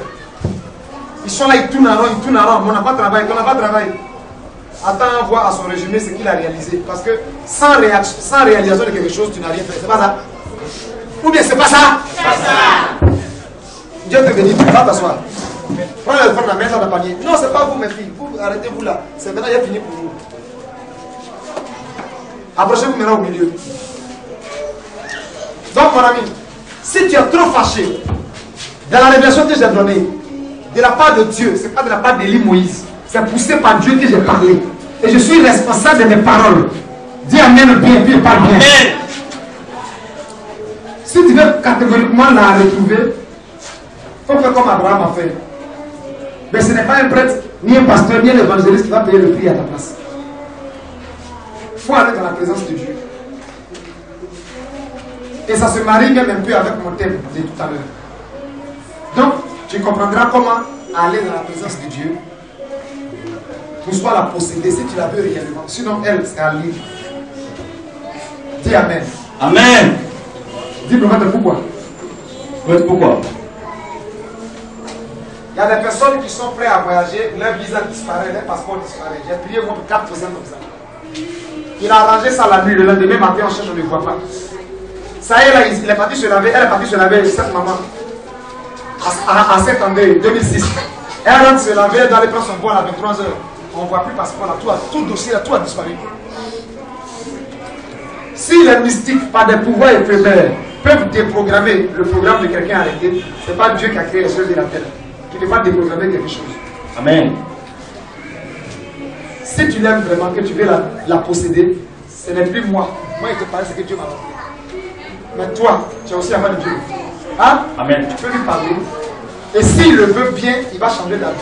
Ils sont là, ils tournent en rond, ils tournent en rond. Mais on n'a pas travaillé, on n'a pas travaillé. Attends, voir à son résumé ce qu'il a réalisé. Parce que sans réalisation de quelque chose, tu n'as rien fait. C'est pas ça? Ou bien c'est pas ça? C'est pas ça. Dieu te bénit, tu vas t'asseoir. Prends le téléphone, la main dans le panier. Non, c'est pas vous mes filles. Vous arrêtez-vous là. C'est maintenant j'ai fini pour vous. Approchez-vous maintenant au milieu. Donc mon ami, si tu es trop fâché dans la révélation que j'ai donnée, de la part de Dieu, c'est pas de la part d'Élie Moïse, c'est poussé par Dieu que j'ai parlé. Et je suis responsable de mes paroles. Dis amen bien, puis parle bien. Amen. Si tu veux catégoriquement la retrouver, il faut faire comme Abraham a fait. Mais ce n'est pas un prêtre, ni un pasteur, ni un évangéliste qui va payer le prix à ta place. Il faut aller dans la présence de Dieu. Et ça se marie même un peu avec mon thème de tout à l'heure. Donc, tu comprendras comment aller dans la présence de Dieu pour soit la posséder si tu la veux réellement. Sinon, elle, c'est un livre. Dis Amen. Amen. Dis prophète pourquoi. Pourquoi? Il y a des personnes qui sont prêtes à voyager, leur visa disparaît, leur passeport disparaît. J'ai prié au moins pour 4% comme ça. Il a arrangé ça la nuit, le lendemain matin, on cherche, on ne le voit pas. Ça y est, là, il est parti se laver, elle est partie se laver, cette maman, à 7 ans, 2006. Elle rentre se laver, elle doit aller prendre son vol à 23h. On ne voit plus le passeport là, tout dossier là, tout a disparu. Si les mystiques, par des pouvoirs éphémères, peuvent déprogrammer le programme de quelqu'un arrêté, ce n'est pas Dieu qui a créé les choses de la terre, qui ne peut pas déprogrammer quelque chose. Amen. Si tu l'aimes vraiment, que tu veux la posséder, ce n'est plus moi. Moi, il te parle, c'est que Dieu m'a donné. Mais toi, tu as aussi affaire de Dieu. Hein? Amen. Tu peux lui parler. Et s'il le veut bien, il va changer d'avis.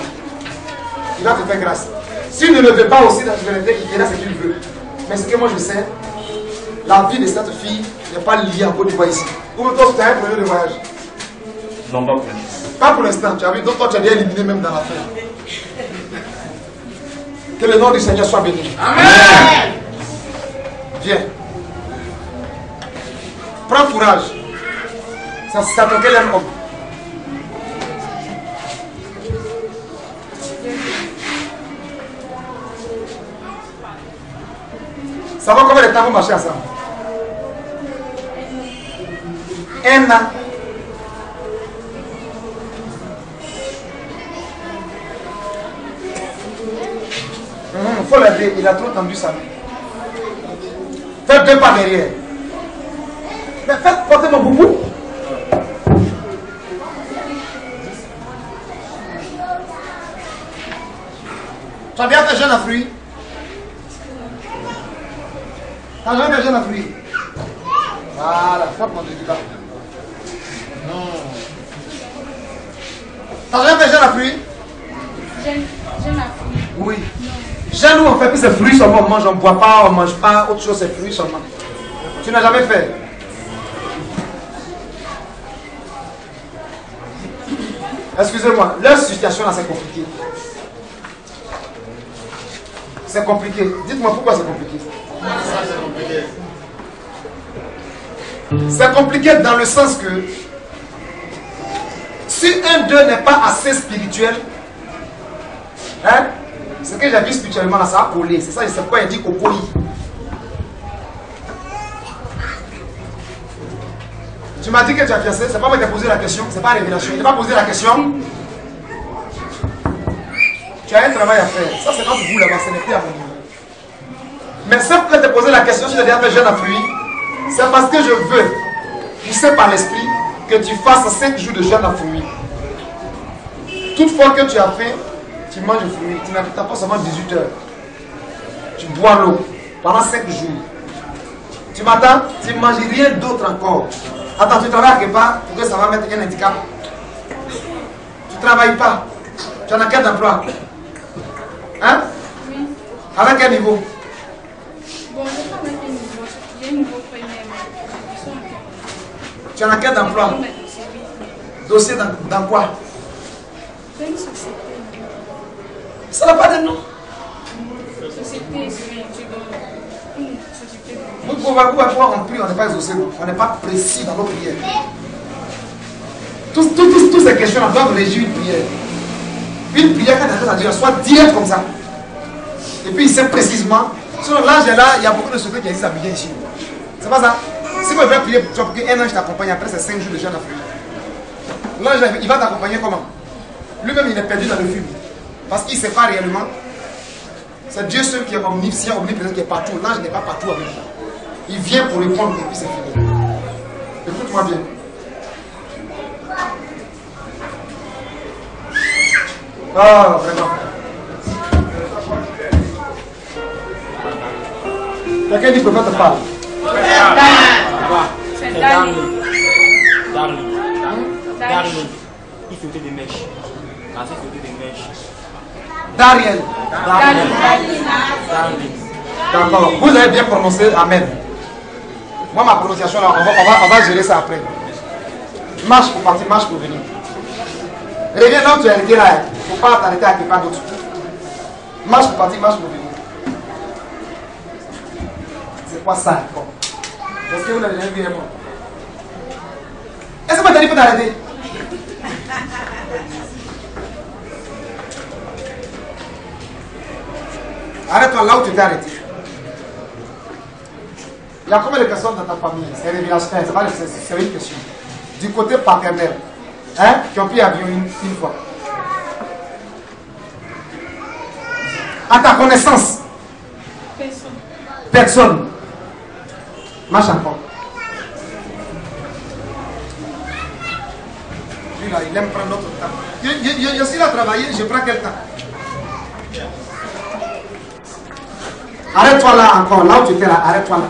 Il va te faire grâce. S'il ne le veut pas aussi dans la vérité, il verra ce qu'il veut. Mais ce que moi je sais, la vie de cette fille n'est pas liée en Côte d'Ivoire ici. Ou toi, tu as un projet de voyage? Non, pas pour l'instant. Pas pour l'instant, tu as vu, donc toi tu as déjà éliminé même dans l'affaire. Que le nom du Seigneur soit béni. Amen. Viens. Prends courage. Ça ton quel homme. Ça va combien de temps vous marchez ensemble? Un an. Il faut l'aider, il a trop tendu sa main. Faites 2 pas derrière. Mais faites porter mon boubou. Tu as bien fait jeune à fruits. Tu as jamais fait jeune à fruits. Voilà, porte mon dédicat. Non. Tu as jamais fait jeune à fruits. Jeune à fruits. Oui. Jeune où on fait plus ces fruits seulement, on mange, on ne boit pas, on ne mange pas, autre chose, c'est fruits seulement. Tu n'as jamais fait. Excusez-moi, leur situation là c'est compliqué. C'est compliqué. Dites-moi pourquoi c'est compliqué. C'est compliqué dans le sens que si un d'eux n'est pas assez spirituel, hein, ce que j'ai vu spirituellement là, ça a collé. C'est ça, je sais pourquoi il dit Kokoi. Tu m'as dit que tu as fiancé, c'est pas moi qui t'ai posé la question, c'est pas révélation. Il n'a pas posé la question. Tu as un travail à faire. Ça c'est entre vous là-bas, ce n'est plus à mon niveau. Mais sauf que je t'ai posé la question, si j'ai déjà fait jeune à fruits, c'est parce que je veux, pousser par l'esprit, que tu fasses 5 jours de jeûne à fruits. Toutefois que tu as faim, tu manges le fruit, tu n'as pas seulement 18 heures. Tu bois l'eau pendant 5 jours. Tu m'attends, tu ne manges rien d'autre encore. Attends, tu travailles quelque part pour que ça va mettre un handicap. Tu ne travailles pas. Tu en as quel emploi? Hein? Oui. Avec quel niveau? Bon, je ne sais pas avec quel niveau. J'ai un niveau premier. Tu as un quête d'emploi. Dossier dans quoi? Ça n'a pas de nom. Vous pouvez voir en prière, on n'est pas exaucé, on n'est pas précis dans nos prières. Toutes ces questions doivent régir une prière. Une prière, quand elle est à Dieu, soit directe comme ça. Et puis il sait précisément. Sur l'ange est là, il y a beaucoup de secrets qui existent à prier ici. C'est pas ça. Si vous voulez prier pour toi, pour qu'un ange t'accompagne, après c'est 5 jours de jeûne africain. L'ange, il va t'accompagner comment? Lui-même, il est perdu dans le film. Parce qu'il ne sait pas réellement. C'est Dieu seul qui est omniscient, omniprésent, qui est partout. L'ange n'est pas partout avec lui. Il vient pour répondre et puis c'est fini. Écoute-moi bien. Oh, vraiment. Quelqu'un dit prophète te parle. C'est Darling. Darling. Il sautait des mèches. Dariel. D'accord. Vous avez bien prononcé Amen. Moi, ma prononciation, là, on va gérer ça après. Marche pour partir, marche pour venir. Reviens là où tu es arrêté là. Il ne faut pas t'arrêter à quelqu'un d'autre. Marche pour partir, marche pour venir. C'est quoi ça encore? Est-ce que vous l'avez jamais vu moi? Est-ce que vous avez dit d'arrêter? Arrête-toi là où tu t'es arrêté. Il y a combien de personnes dans ta famille? C'est révélation, c'est une question. Du côté paternel, hein, qui ont pris l'avion une fois. À ta connaissance? Personne. Marche encore. Lui là, il aime prendre notre temps. Je suis là à travailler, je prends quel temps? Arrête-toi là encore, là où tu étais là, arrête-toi là.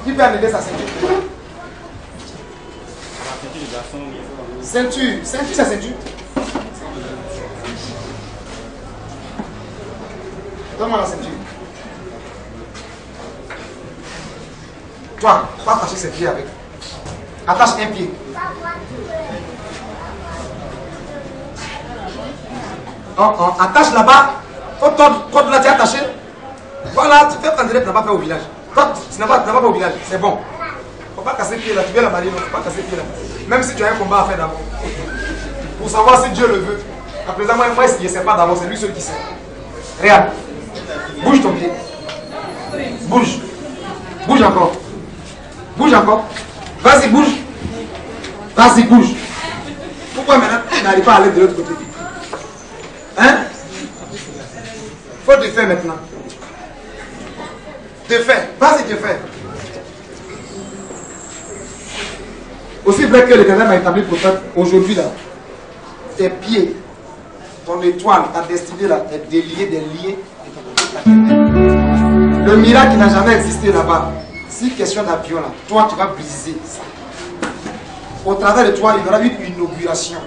Qui peut enlever sa ceinture? Ceinture, ceinture, c'est ceinture. Donne-moi la ceinture. Toi, pas attacher ses pieds avec. Attache un pied. Attache là-bas. Quand là tu es attaché, voilà, tu fais prendre tu n'as pas fait au village. Quand tu n'as pas fait au village, c'est bon. Il ne faut pas casser le pied là, tu viens la marier, il ne faut pas casser le pied là. Même si tu as un combat à faire d'abord. Pour savoir si Dieu le veut. À présent, moi, je ne sais pas d'abord, c'est lui seul qui sait. Regarde. Bouge ton pied. Bouge. Bouge encore. Bouge encore. Vas-y, bouge. Vas-y, bouge. Pourquoi maintenant tu n'arrives pas à aller de l'autre côté? Hein? Faut te faire maintenant. Te faire. Vas-y, te faire. Aussi vrai que l'Éternel m'a établi prophète, aujourd'hui là, tes pieds, ton étoile, ta destinée là, est déliée des liens. Le miracle qui n'a jamais existé là-bas, si question d'avion là, toi tu vas briser ça. Au travers de toi, il y aura une inauguration.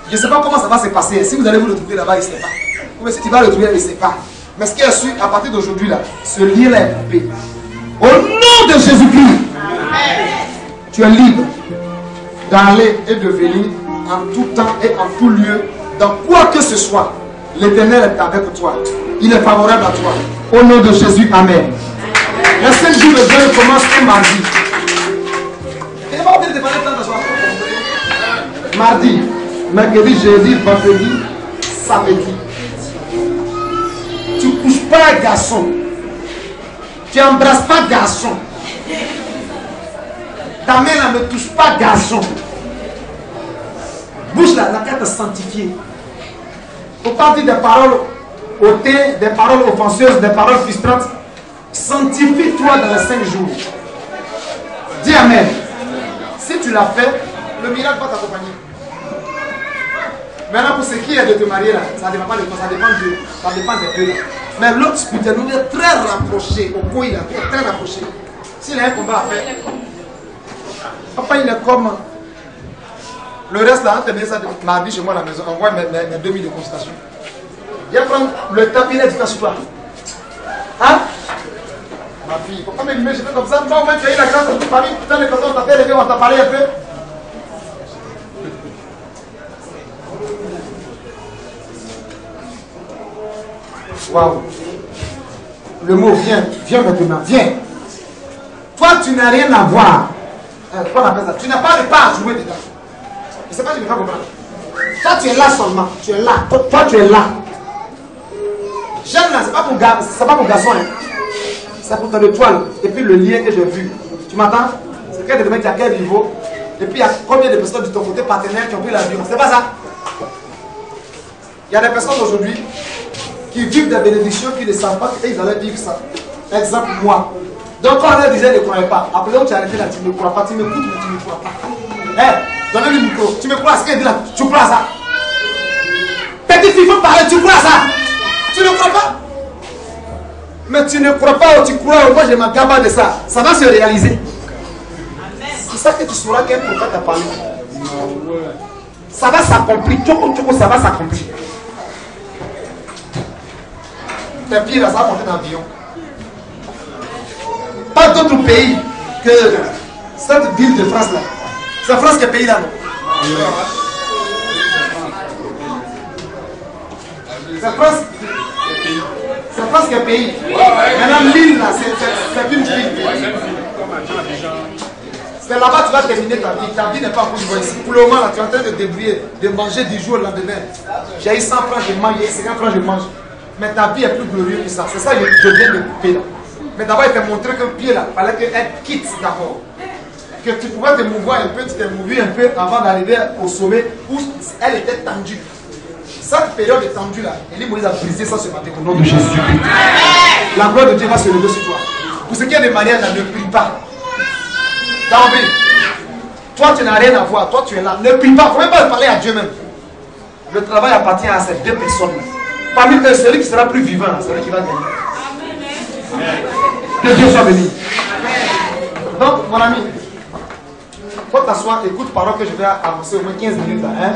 Je ne sais pas comment ça va se passer. Si vous allez vous retrouver là-bas, il ne sait pas. Ou si tu vas le retrouver, il ne sait pas. Mais ce qui est sûr, à partir d'aujourd'hui là, ce lien-là est coupé. Au nom de Jésus-Christ, tu es libre d'aller et de venir en tout temps et en tout lieu, dans quoi que ce soit. L'Éternel est avec toi. Il est favorable à toi. Au nom de Jésus, Amen. Le 5 jours de Dieu commence un mardi. Mardi, mercredi, jeudi, vendredi, samedi. Tu ne couches pas un garçon. Tu n'embrasses pas garçon. Ta main là ne touche pas garçon. Bouge là, la carte est sanctifiée. Il ne faut pas dire des paroles hautées, des paroles offenseuses, des paroles frustrantes. Sanctifie-toi dans les 5 jours. Dis Amen. Si tu l'as fait, le miracle va t'accompagner. Maintenant, pour ce qui est de te marier là, ça ne dépend pas de toi, ça dépend des deux là. Mais l'autre spirituel, nous est très rapproché. Au coup, il est très rapproché. S'il a un combat à faire, papa, il est comme. Le reste là, on te met ça mardi chez moi à la maison, on voit mes 2000 de consultation. Viens prendre le temps, il est efficace sur toi. fille. Pourquoi m'aimer, je fais comme ça? Toi, au moins, tu as eu la grâce de toute famille. Dans les personnes, on t'a fait lever, on t'a parlé un peu. Waouh. Le mot viens, viens maintenant, viens. Toi, tu n'as rien à voir. Comment on appelle ça? Tu n'as pas de part à jouer dedans. Je ne sais pas si tu me fais comprendre. Toi, tu es là seulement. Tu es là. Toi, tu es là. J'aime là, c'est pas pour garçon. Hein. C'est pour ton étoile. Et puis le lien que j'ai vu. Tu m'entends? C'est quelqu'un de mec qui a quel niveau. Et puis il y a combien de personnes de ton côté partenaire qui ont pris l'avion? C'est pas ça? Il y a des personnes aujourd'hui qui vivent des bénédictions qui ne savent pas qu'ils allaient vivre ça. Exemple, moi. Donc quand on leur disait ne croyais pas, après où tu as arrêté là, tu ne crois pas, tu m'écoutes mais tu ne crois pas. Donnez le micro, tu me crois à ce qu'il dit là, tu crois à ça? Petit fille, il faut parler, tu crois à ça? Tu ne crois pas? Mais tu ne crois pas ou tu crois, moi je m'en gamme de ça. Ça va se réaliser. C'est ça que tu sauras qu'un prophète a parlé. Ça va s'accomplir, ça va s'accomplir. Tes pieds là, ça va monter dans l'avion. Pas d'autre pays que cette ville de France là. C'est France qui est pays là, non? C'est France. C'est France qui est pays. Maintenant l'île là, c'est une ville. C'est là-bas que tu vas terminer ta vie. Ta vie n'est pas encore ici. Pour le moment là, tu es en train de débrouiller, de manger du jour au lendemain. J'ai eu 100 francs, je mange, j'ai 50 francs, je mange. Mais ta vie est plus glorieuse que ça. C'est ça que je viens de couper là. Mais d'abord, il t'a montré qu'un pied là, il fallait qu'elle quitte d'abord. Que tu pouvais te mouvoir un peu, tu t'es mouvu un peu avant d'arriver au sommet où elle était tendue. Cette période est tendue là, Élie Moïse a brisé ça ce matin au nom de Jésus. La gloire de Dieu va se lever sur toi. Pour ce qui est des mariages là, ne prie pas. T'as envie? Toi, tu n'as rien à voir. Toi, tu es là. Ne prie pas. Il ne faut même pas parler à Dieu même. Le travail appartient à ces deux personnes là. Parmi eux, celui qui sera plus vivant, c'est celui qui va gagner. Que Dieu soit béni. Donc, mon ami, faut t'asseoir, écoute parole que je vais avancer au moins 15 minutes là. Hein?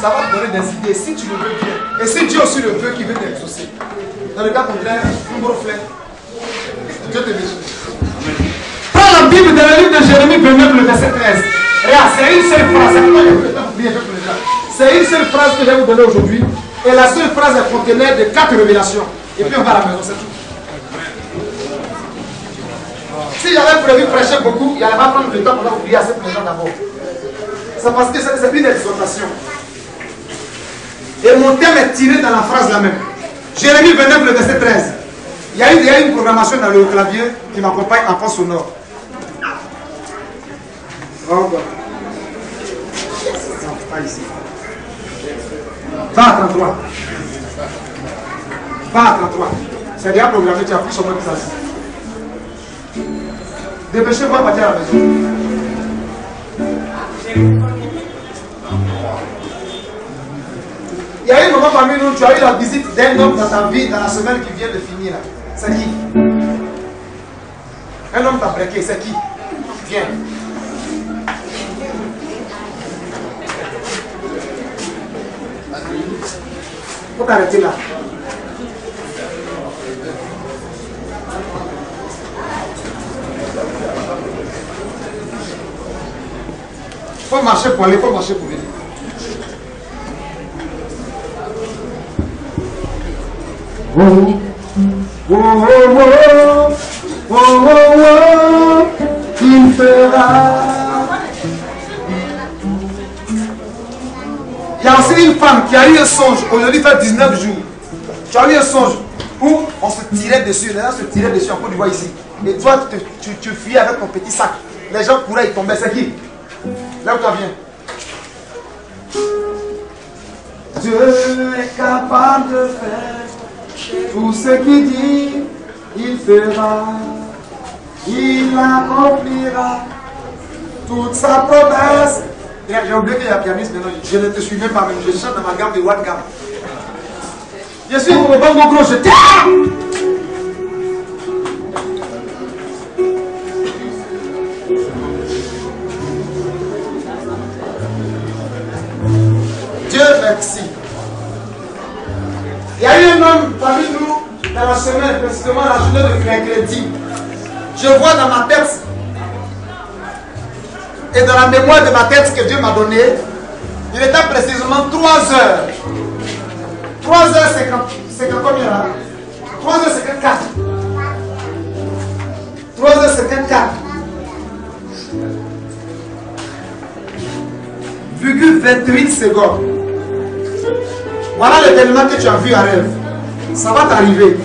Ça va te donner des idées si tu le veux bien. Et si Dieu aussi le veut, qui veut t'exaucer. Dans le cas contraire, un gros flèche. Dieu te bénit. Prends la Bible dans le livre de Jérémie 29, le verset 13. Regarde, c'est une seule phrase. C'est une seule phrase que je vais vous donner aujourd'hui. Et la seule phrase est contenue de 4 révélations. Et puis on va à la maison, c'est tout. Si j'avais prévu prêcher beaucoup, il n'allait pas prendre le temps pour oublier assez pour les gens d'abord. C'est parce que c'est une exhortation. Et mon thème est tiré dans la phrase là même. Jérémie 29, le verset 13. Il y a une programmation dans le clavier qui m'accompagne en fond sonore. Oh, non, pas ici. Va à 33. Va à 33. C'est déjà programmé, tu as pris sur moi que ça. Dépêchez-vous à partir à la maison. Il y a eu un moment parmi nous, tu as eu la visite d'un homme dans ta vie, dans la semaine qui vient de finir là. C'est qui? Un homme t'a breaké, c'est qui? Viens. Faut t'arrêter là. Faut marcher pour aller, faut marcher pour venir. Oh, oh, oh, oh, oh, oh, oh, il fera. Il y a aussi une femme qui a eu un songe, aujourd'hui fait 19 jours. Tu as eu un songe où on se tirait dessus, les gens se tiraient dessus en Côte d'Ivoire ici. Et toi, tu fuyais avec ton petit sac. Les gens couraient, ils tombaient. C'est qui? Là où tu viens. Dieu est capable de faire tout ce qu'il dit, il fera, il accomplira toute sa promesse. J'ai oublié qu'il y a un pianiste maintenant, je ne te suis même pas, même je chante dans ma gamme de what gamme. Je suis au bon gros, je t'aime. Dieu merci. Il y a eu un homme parmi nous dans la semaine, précisément la journée de mercredi. Je vois dans ma tête et dans la mémoire de ma tête que Dieu m'a donné, il était précisément 3 heures. 3 heures, c'est combien là? 3 heures, c'est 4. 3 heures, c'est 4. Virgule 28 secondes. Voilà l'événement que tu as vu en rêve. Ça va t'arriver.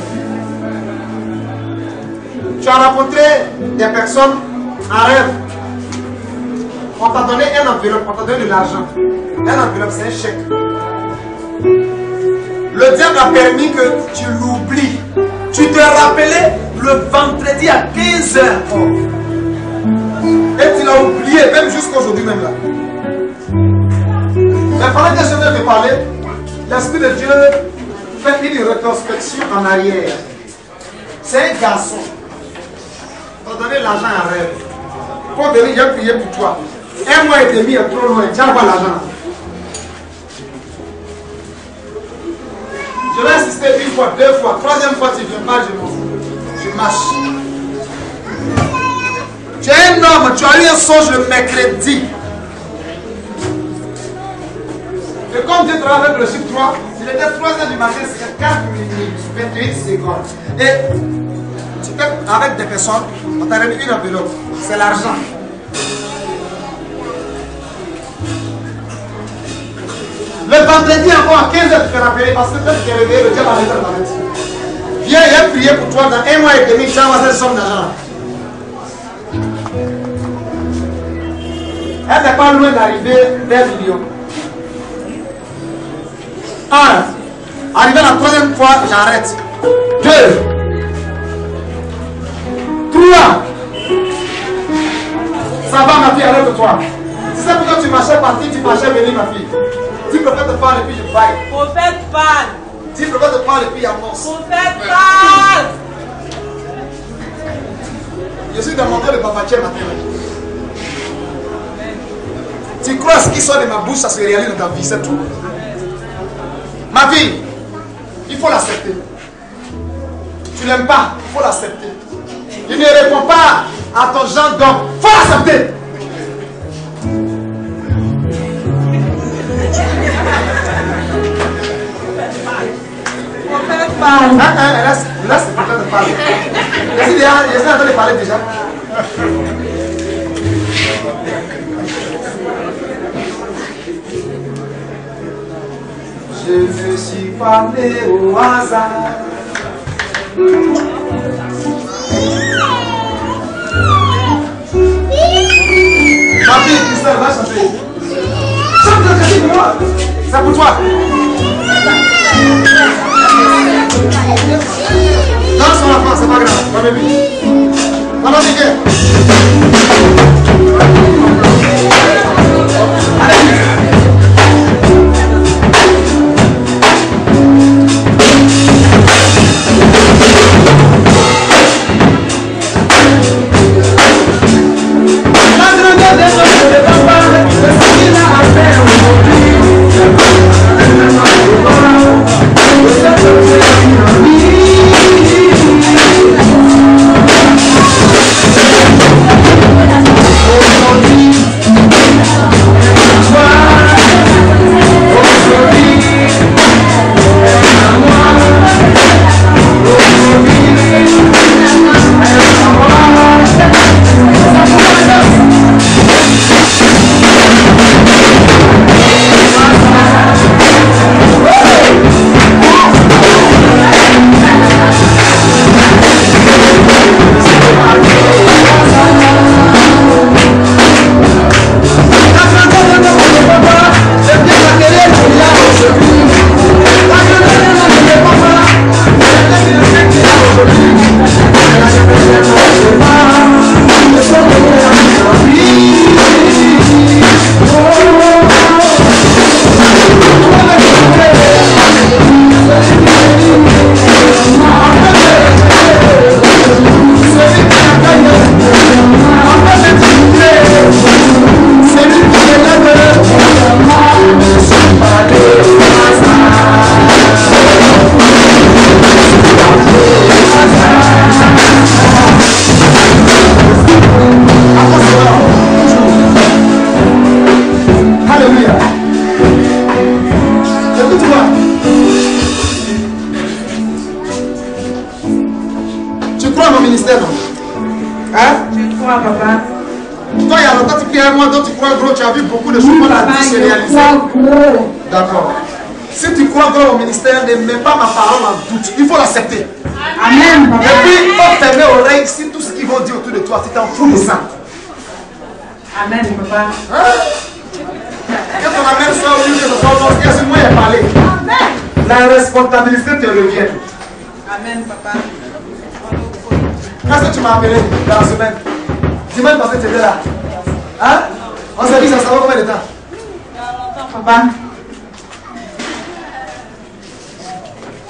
Tu as rencontré des personnes en rêve. On t'a donné un enveloppe, on t'a donné de l'argent. Un enveloppe, c'est un chèque. Le diable a permis que tu l'oublies. Tu te rappelais le vendredi à 15h. Et tu l'as oublié, même jusqu'aujourd'hui même là. Mais pendant que je viens de te parler, l'Esprit de Dieu fait une rétrospection en arrière. C'est un garçon. On t'a donné l'argent en rêve. Pour venir, j'ai prié pour toi. 1 mois et demi est trop loin. Tu envoies l'argent. Je vais insister 1 fois, 2 fois, 3e fois, tu ne viens pas, je marche. Tu es un homme, tu as eu un songe le mercredi. Et comme Dieu travaille avec le chiffre 3, il était 3h du matin, c'est 4 minutes, 28 secondes. Et tu étais avec des personnes, on t'a remis une enveloppe, c'est l'argent. Le vendredi encore à 15h, tu te rappelles parce que quand tu t'es réveillé, le diable a réveillé dans la tête. Viens, il a prié pour toi dans 1 mois et demi, tu as cette somme d'argent. Elle n'est pas loin d'arriver vers 1 million. 1. Arrivé la 3e fois, j'arrête. 2. 3. Ça va ma fille, arrête-toi. Si c'est pourquoi tu marchais partir, tu marchais venir ma fille. Dis prophète parle et puis je baille. Prophète parle. Dis prophète parle et puis annonce. Prophète parle. Je suis dans mon cœur de Papa Tchè matin. Tu crois ce qui sort de ma bouche, ça se réalise dans ta vie, c'est tout. Ma vie, il faut l'accepter. Tu l'aimes pas, il faut l'accepter. Il ne répond pas à ton genre d'homme, il faut l'accepter. Prophète parle. Laisse le prophète parler. Je suis en train de parler déjà. Je me suis parlé au hasard. Ma fille, Christelle, va chanter. Chante le casier pour moi. C'est pour toi. Danse mon enfant, c'est pas grave. Ma bébé. Maman, Miguel. Allez. Thank you. crois à mon ministère, non? Hein? Je crois, papa. Toi, il y a longtemps, tu pries un mois, d'autres tu crois gros, tu as vu beaucoup de choses Oui, qu'on a papa, dit se je réaliser. crois gros. D'accord. Si tu crois gros au ministère, ne mets pas ma parole en doute. Il faut l'accepter. Amen, Et papa. puis, on ferme l'oreille si tout ce qu'ils vont dire autour de toi, tu t'en fous de ça. Amen, papa. Hein? Que ton amen soit au lieu de ton nom, parce que moi, il a parlé. La responsabilité te revient. Amen, papa. Quand est-ce que tu m'as appelé dans la semaine? Dimanche parce que tu étais là. Hein? On s'est dit ça va combien de temps? Papa.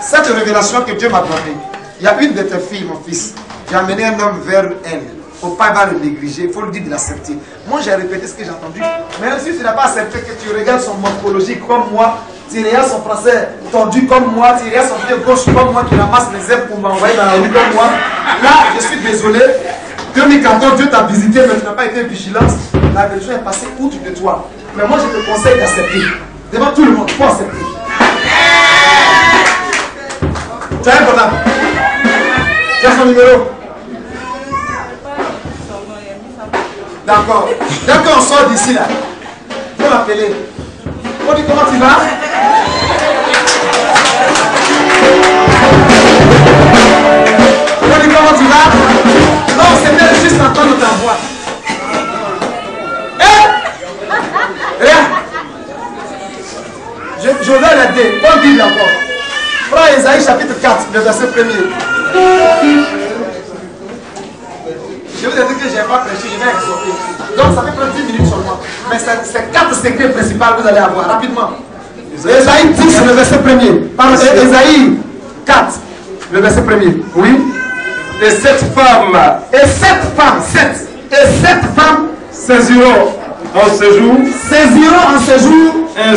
Cette révélation que Dieu m'a donnée, il y a une de tes filles, mon fils, qui a amené un homme vers elle. Faut pas le négliger, il faut lui dire de l'accepter. Moi j'ai répété ce que j'ai entendu. Même si tu n'as pas accepté, que tu regardes son morphologie comme moi, tu regardes son français tordu comme moi, tu regardes son pied gauche comme moi, qui ramasse les ailes pour m'envoyer dans la rue comme moi. Là, je suis désolé. 2014, Dieu t'a visité, mais tu n'as pas été vigilant. La religion est passée outre de toi. Mais moi je te conseille d'accepter. Devant tout le monde, il faut accepter. Tu as un problème? Tu as son numéro? D'accord. Dès qu'on sort d'ici là, il faut l'appeler. On dit comment tu vas? On dit comment tu vas? Non, c'était juste entendre ta voix. Eh? Rien. Je vais l'aider. Bonne Bible encore. Prends Esaïe chapitre 4, le verset 1er. Je vous ai dit que je n'ai pas prêché, je vais exhorter. Donc ça fait prendre 10 minutes seulement. Mais c'est 4 secrets principaux que vous allez avoir rapidement. Esaïe 10, le verset 1er. Pardon, Esaïe 4, le verset 1er. Oui. Et cette femme saisiront en ce jour un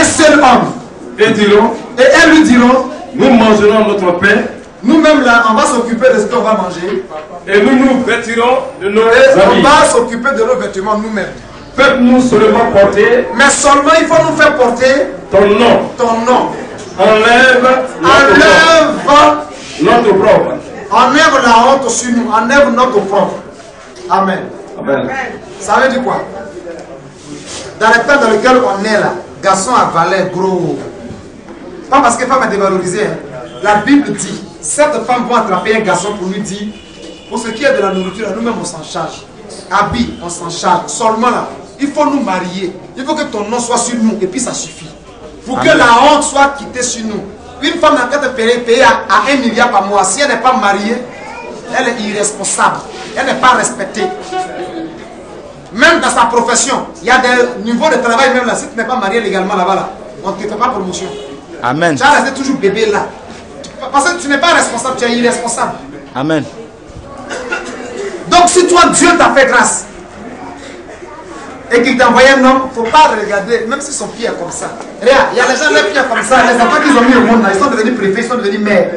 seul homme. Et diront, et elles lui diront, nous mangerons notre pain. Nous-mêmes là, on va s'occuper de ce qu'on va manger. Et nous nous vêtirons de nos Et on habits. va s'occuper de nos vêtements nous-mêmes. Faites-nous seulement porter Mais seulement il faut nous faire porter ton nom. ton nom. Enlève notre propre. Enlève la honte sur nous. Enlève notre propre. Amen. Amen. Ça veut dire quoi? Dans le temps dans lequel on est là, garçon avalait gros. Pas parce que femme est dévalorisée. Hein. La Bible dit, cette femme va attraper un garçon pour lui dire, pour ce qui est de la nourriture, nous-mêmes on s'en charge. Habits, on s'en charge. Seulement là, il faut nous marier. Il faut que ton nom soit sur nous et puis ça suffit. Pour que la honte soit quittée sur nous. Une femme n'a qu'à te payer à 1 milliard par mois. Si elle n'est pas mariée, elle est irresponsable. Elle n'est pas respectée. Même dans sa profession, il y a des niveaux de travail même là. Si tu n'es pas marié légalement là-bas, là, on ne te fait pas promotion. Amen. Tu as resté toujours bébé là. Parce que tu n'es pas responsable, tu es irresponsable. Amen. Donc si toi, Dieu t'a fait grâce et qu'il t'a envoyé un homme, il ne faut pas regarder, même si son pied est comme ça. Regarde, il y a les gens, les pieds comme ça, les enfants qu'ils ont mis au monde, là, ils sont devenus préfets, ils sont devenus maires.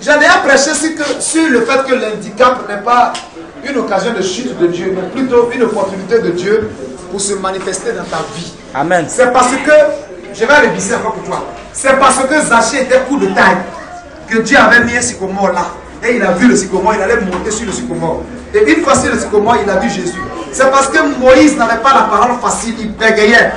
J'ai déjà prêché sur le fait que l'handicap n'est pas une occasion de chute de Dieu, mais plutôt une opportunité de Dieu pour se manifester dans ta vie. Amen. C'est parce que, je vais réviser encore pour toi, c'est parce que Zachée était court de taille que Dieu avait mis un sycomore là. Et il a vu le sycomore, il allait monter sur le sycomore. Et une fois sur le sycomore, il a vu Jésus. C'est parce que Moïse n'avait pas la parole facile, il bégayait.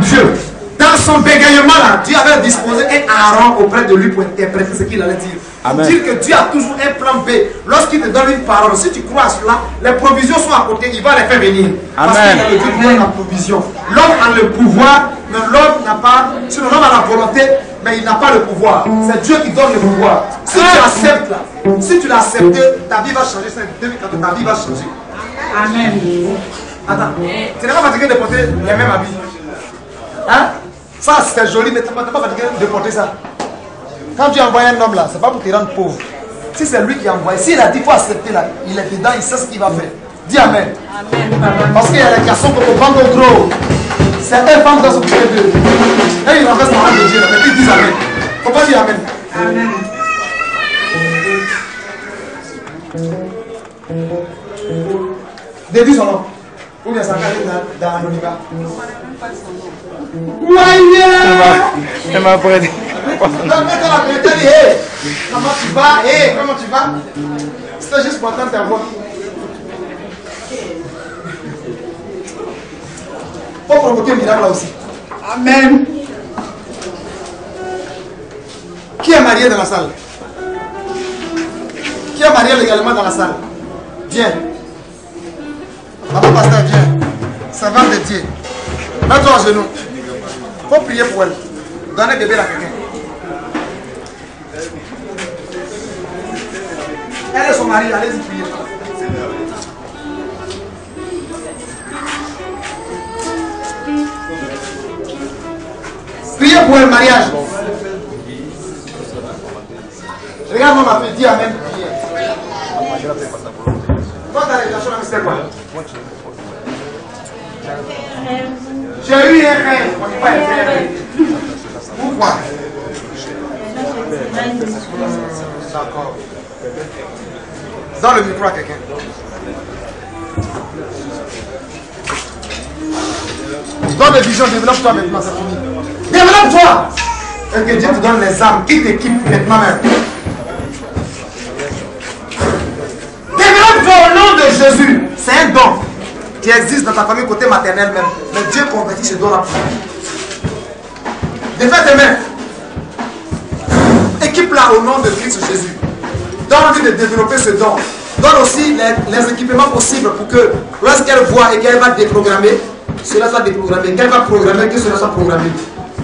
Dieu. Dans son bégayement là, Dieu avait disposé un Aaron auprès de lui pour interpréter ce qu'il allait dire. Amen. Dire que Dieu a toujours un plan B. Lorsqu'il te donne une parole, si tu crois à cela, les provisions sont à côté, il va les faire venir. Parce qu'il y a le Dieu qui donne la provision. L'homme a le pouvoir, mais l'homme n'a pas. Sinon, l'homme a la volonté, mais il n'a pas le pouvoir. C'est Dieu qui donne le pouvoir. Si tu acceptes là, si tu l'as accepté, ta vie va changer. C'est 2014, ta vie va changer. Amen. Attends, tu n'es pas fatigué de porter les mêmes habits. Hein? Ça c'est joli, mais tu n'es pas fatigué de porter ça. Quand tu envoies un homme là, c'est pas pour te rendre pauvre. Si c'est lui qui a envoyé, s'il a dit qu'il faut accepter là, il est dedans, il sait ce qu'il va faire. Dis Amen. Amen, papa. Parce qu'il y a des garçons qui vont prendre gros. Certaines femmes doivent s'occuper d'eux. Et ils renversent la main de Dieu, mais ils disent Amen. Faut pas dire Amen. Amen. Dis son nom. Ou bien ça arrive dans l'anonymat. Elle m'a prêté. Comment tu vas? Comment tu vas? C'était juste pour entendre ta voix. Faut provoquer un miracle là aussi. Amen. Qui est marié dans la salle? Qui est marié légalement dans la salle? Viens. Maman pasteur, viens. Servante de Dieu. Mets-toi à genoux. Faut prier pour elle. Donnez bébé à quelqu'un. Elle et son mari, allez-y prier. Priez pour le mariage. Regarde-moi ma fille, dis amen. Toi, ta relation avec c'était quoi? J'ai eu un rêve. On dit pas un rêve. Pourquoi? D'accord. Dans le micro à quelqu'un. Donne des visions, développe-toi maintenant, c'est fini. Développe-toi! Et que Dieu te donne les âmes qui t'équipent maintenant même. Développe-toi au nom de Jésus. C'est un don qui existe dans ta famille côté maternel même. Mais Dieu convertit ce don-là. Défais tes mains. Équipe-la au nom de Christ Jésus. Donne-lui de développer ce don. Donne aussi les équipements possibles pour que lorsqu'elle voit et qu'elle va déprogrammer, cela soit déprogrammé. Qu'elle va programmer, que cela soit programmé.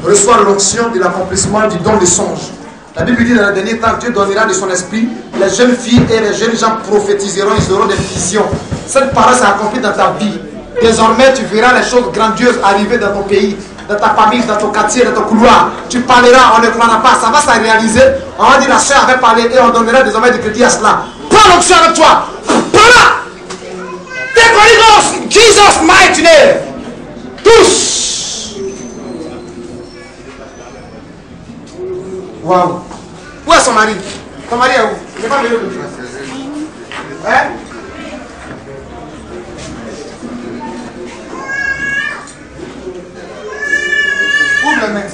Reçoit l'onction de l'accomplissement du don des songes. La Bible dit dans le dernier temps, Dieu donnera de son esprit. Les jeunes filles et les jeunes gens prophétiseront, ils auront des visions. Cette parole s'est accomplie dans ta vie. Désormais, tu verras les choses grandioses arriver dans ton pays, dans ta famille, dans ton quartier, dans ton couloir. Tu parleras, on ne croira pas, ça va se réaliser. On va dire la soeur avait parlé et on donnera désormais du crédit à cela. Prends l'onction avec toi. Prends-la. Take Holy Ghost, Jesus mighty name. Tous. Waouh. Où est son mari? Ton mari est où? Il n'est pas venu aujourd'hui. Hein? Ouvre les mains.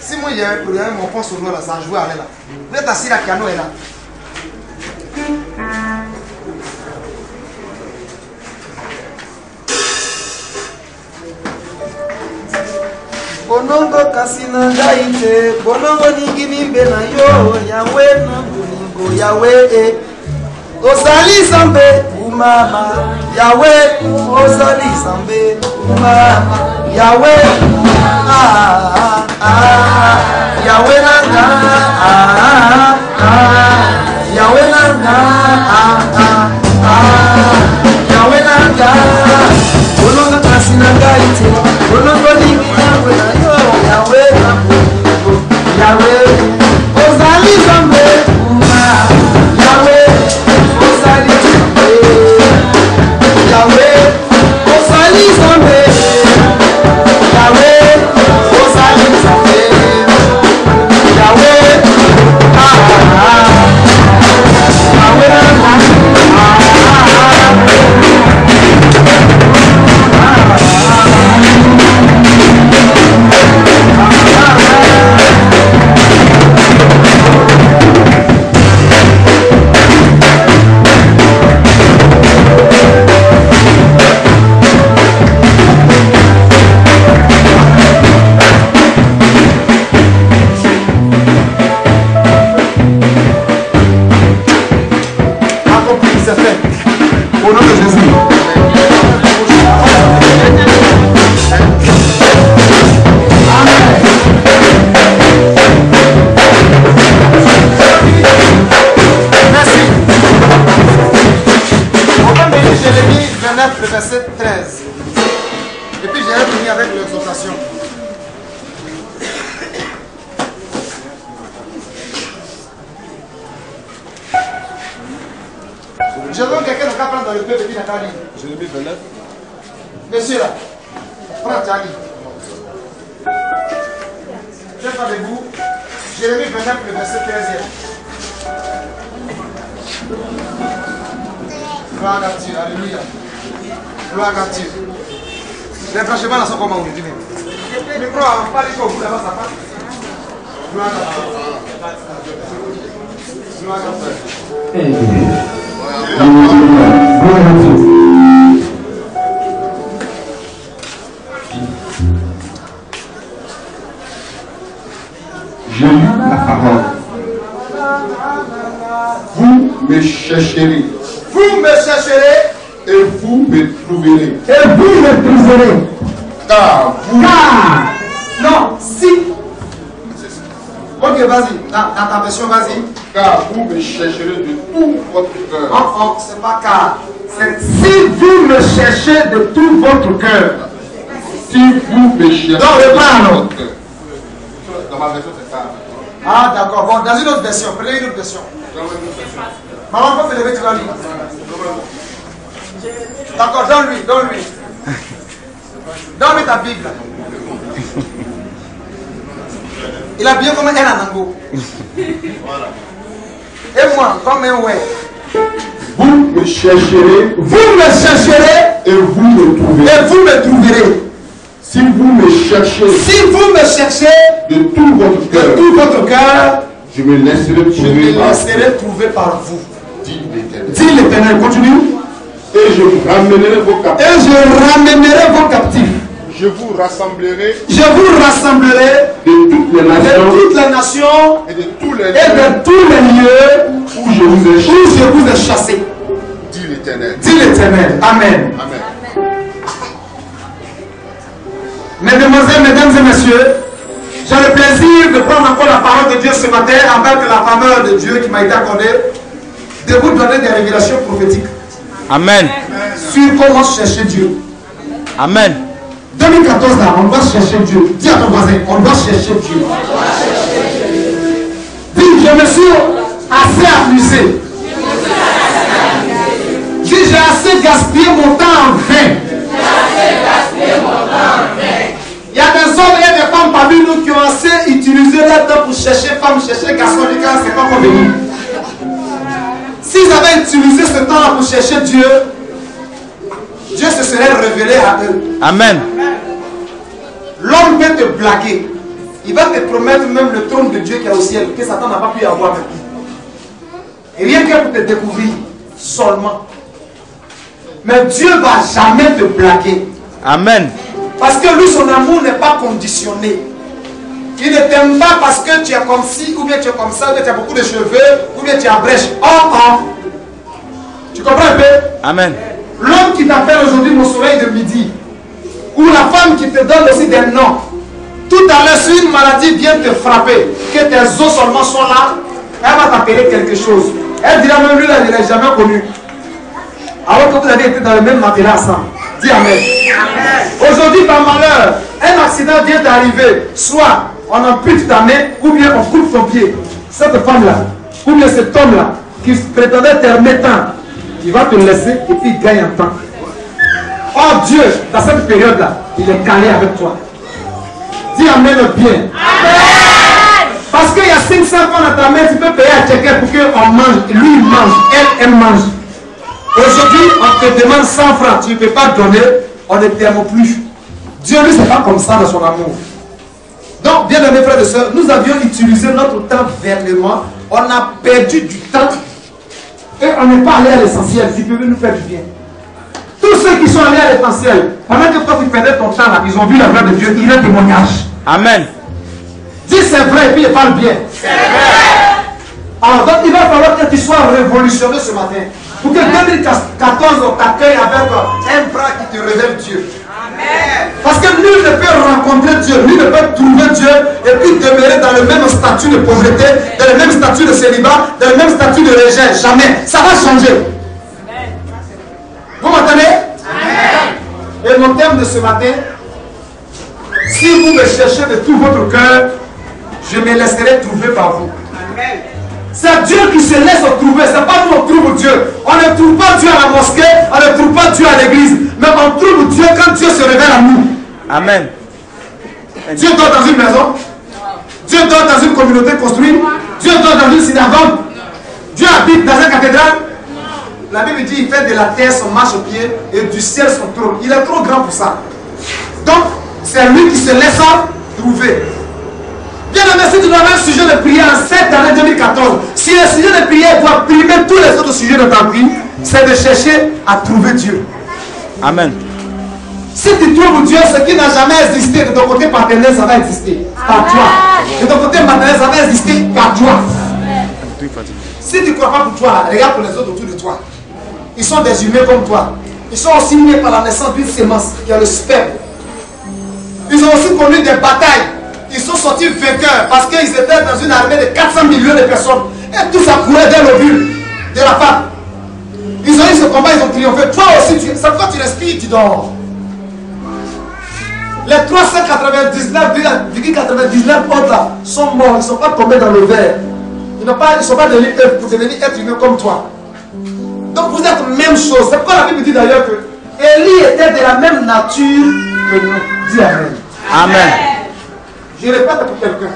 Si moi il y a mon poing sur l'eau là, ça a joué à elle là. Vous êtes assis là, piano est là. Bonongo kasina ngaite, bonongo ningini mbena yo, yawe na boningo yawe. Osali sambe umama, yawe osali sambe umama, yawe yawe nanga yawe nanga yawe nanga. Bonongo kasina ngaite, bonongo ningini mbena yo, yawe na boningo yawe. Osali sambe umama, yawe osali sambe, yawe osali sambe, yawe osali sambe, yawe yawe le verset 13. Et puis j'ai fini avec l'exhortation. Je veux quelqu'un qui prendre dans le peuple qui n'a pas lu. Jérémie 29. Monsieur là, prends ta lit. Je vais pas debout. Jérémie 29, le verset 13e. Gloire à Dieu, alléluia. Gloire à Dieu. Les branchements là sont comment aujourd'hui? Le micro, on parle au bout là-bas, ça passe. Je lis la parole. Vous me chercherez. Vous me chercherez. Et vous me trouverez. Et vous me trouverez. Car vous. Non, si. Ok, vas-y. Dans ta version, vas-y. Car vous me chercherez de tout votre cœur. Non, c'est pas car. C'est si vous me cherchez de tout votre cœur. Si vous me cherchez. Non, reprends. Dans ma version, c'est ça. Ah, d'accord. Bon, dans une autre version. Prenez une autre version. Maman, quand tu lever, tu vas lire. D'accord, donne-lui. Donne-lui ta Bible. Il a bien comme un anango. Et moi, comme un ouais. Vous me chercherez. Vous me chercherez. Et vous me trouverez. Et vous me trouverez. Si vous me cherchez. Si vous me cherchez. De tout votre cœur. De tout votre cœur. Je me laisserai trouver par vous. Dit l'Éternel. Dit l'Éternel, continue. Et je ramènerai vos captifs. Et je ramènerai vos captifs. Je vous rassemblerai. Je vous rassemblerai de toutes les nations. De toutes les nations. Et de tous les lieux. Où je vous ai chassés. Dit l'Éternel. Dit l'Éternel. Amen. Amen. Mesdemoiselles, mesdames et messieurs, j'ai le plaisir de prendre encore la parole de Dieu ce matin avec la faveur de Dieu qui m'a été accordée, de vous donner des révélations prophétiques. Amen. Sur comment chercher Dieu. Amen. 2014 là, on doit chercher Dieu. Dis à ton voisin, on doit chercher Dieu. Dis, je me suis assez amusé. Dis, j'ai assez gaspillé mon temps en vain. Il y a des hommes et des femmes parmi nous qui ont assez utilisé leur temps pour chercher femmes, chercher garçons, les gars, c'est pas convenu. S'ils avaient utilisé ce temps-là pour chercher Dieu, Dieu se serait révélé à eux. Amen. L'homme peut te blaguer. Il va te promettre même le trône de Dieu qui est au ciel, que Satan n'a pas pu avoir même. Et rien que pour te découvrir seulement. Mais Dieu ne va jamais te blaguer. Amen. Parce que lui, son amour n'est pas conditionné. Il ne t'aime pas parce que tu es comme ci, ou bien tu es comme ça, ou bien tu as beaucoup de cheveux, ou bien tu as brèche. Tu comprends un peu? Amen. L'homme qui t'appelle aujourd'hui mon soleil de midi, ou la femme qui te donne aussi des noms, tout à l'heure, si une maladie vient te frapper, que tes os seulement sont là, elle va t'appeler quelque chose. Elle dira même lui, là, il ne l'a jamais connu. Alors que vous avez été dans le même matelas ensemble. Dis Amen. Aujourd'hui, par malheur, un accident vient d'arriver. Soit on ampute ta main, ou bien on coupe ton pied. Cette femme-là, ou bien cet homme-là, qui prétendait être médecin, il va te laisser et puis il gagne en temps. Oh Dieu, dans cette période-là, il est calé avec toi. Dis Amen bien. Amen. Parce qu'il y a 500 francs dans ta main, tu peux payer à quelqu'un pour qu'on mange. Lui, il mange, elle mange. Aujourd'hui, on te demande 100 francs, tu ne peux pas donner, on ne t'aime plus. Dieu, lui, c'est pas comme ça dans son amour. Donc, bien aimés frères et sœurs, nous avions utilisé notre temps vainement, on a perdu du temps et on n'est pas allé à l'essentiel, qui peut nous faire du bien. Tous ceux qui sont allés à l'essentiel, pendant que toi tu perdais ton temps là, ils ont vu la gloire de Dieu, il y a un témoignage. Amen. Dis c'est vrai et puis il parle bien. C'est vrai. Alors, donc il va falloir que tu sois révolutionné ce matin. Pour que 2014 on t'accueille avec un bras qui te révèle Dieu. Amen. Parce que nul ne peut rencontrer Dieu, nul ne peut trouver Dieu et puis demeurer dans le même statut de pauvreté, dans le même statut de célibat, dans le même statut de rejet. Jamais. Ça va changer. Amen. Vous m'entendez? Amen. Et mon thème de ce matin, si vous me cherchez de tout votre cœur, je me laisserai trouver par vous. Amen. C'est Dieu qui se laisse trouver, c'est pas nous on trouve Dieu. On ne trouve pas Dieu à la mosquée, on ne trouve pas Dieu à l'église, mais on trouve Dieu quand Dieu se révèle à nous. Amen. Dieu dort dans une maison, Dieu dort dans une communauté construite, Dieu dort dans une synagogue, Dieu habite dans une cathédrale. La Bible dit il fait de la terre son marche-pied et du ciel son trône. Il est trop grand pour ça. Donc, C'est lui qui se laisse trouver. Bien aimé, si tu dois avoir un sujet de prière en cette année 2014, si le sujet de prière doit primer tous les autres sujets de ta vie, c'est de chercher à trouver Dieu. Amen. Si tu trouves Dieu, ce qui n'a jamais existé, de ton côté partenaire, ça va exister. Par toi. De ton côté partenaire, ça va exister par toi. Si tu ne crois pas pour toi, regarde pour les autres autour de toi. Ils sont des humains comme toi. Ils sont aussi nés par la naissance d'une sémence qui est le sperme. Ils ont aussi connu des batailles. Ils sont sortis vainqueurs parce qu'ils étaient dans une armée de 400 millions de personnes. Et tout ça courait dès l'ovule de la femme. Ils ont eu ce combat, ils ont triomphé. Toi aussi, ça fois tu respires, tu dors. Les 399,99 autres là sont morts. Ils ne sont pas tombés dans le verre. Ils ne sont pas devenus eux pour devenir êtres humains comme toi. Donc vous êtes même chose. C'est pourquoi la Bible dit d'ailleurs que Élie était de la même nature que nous. Dis Amen. Amen. Je répète pour quelqu'un.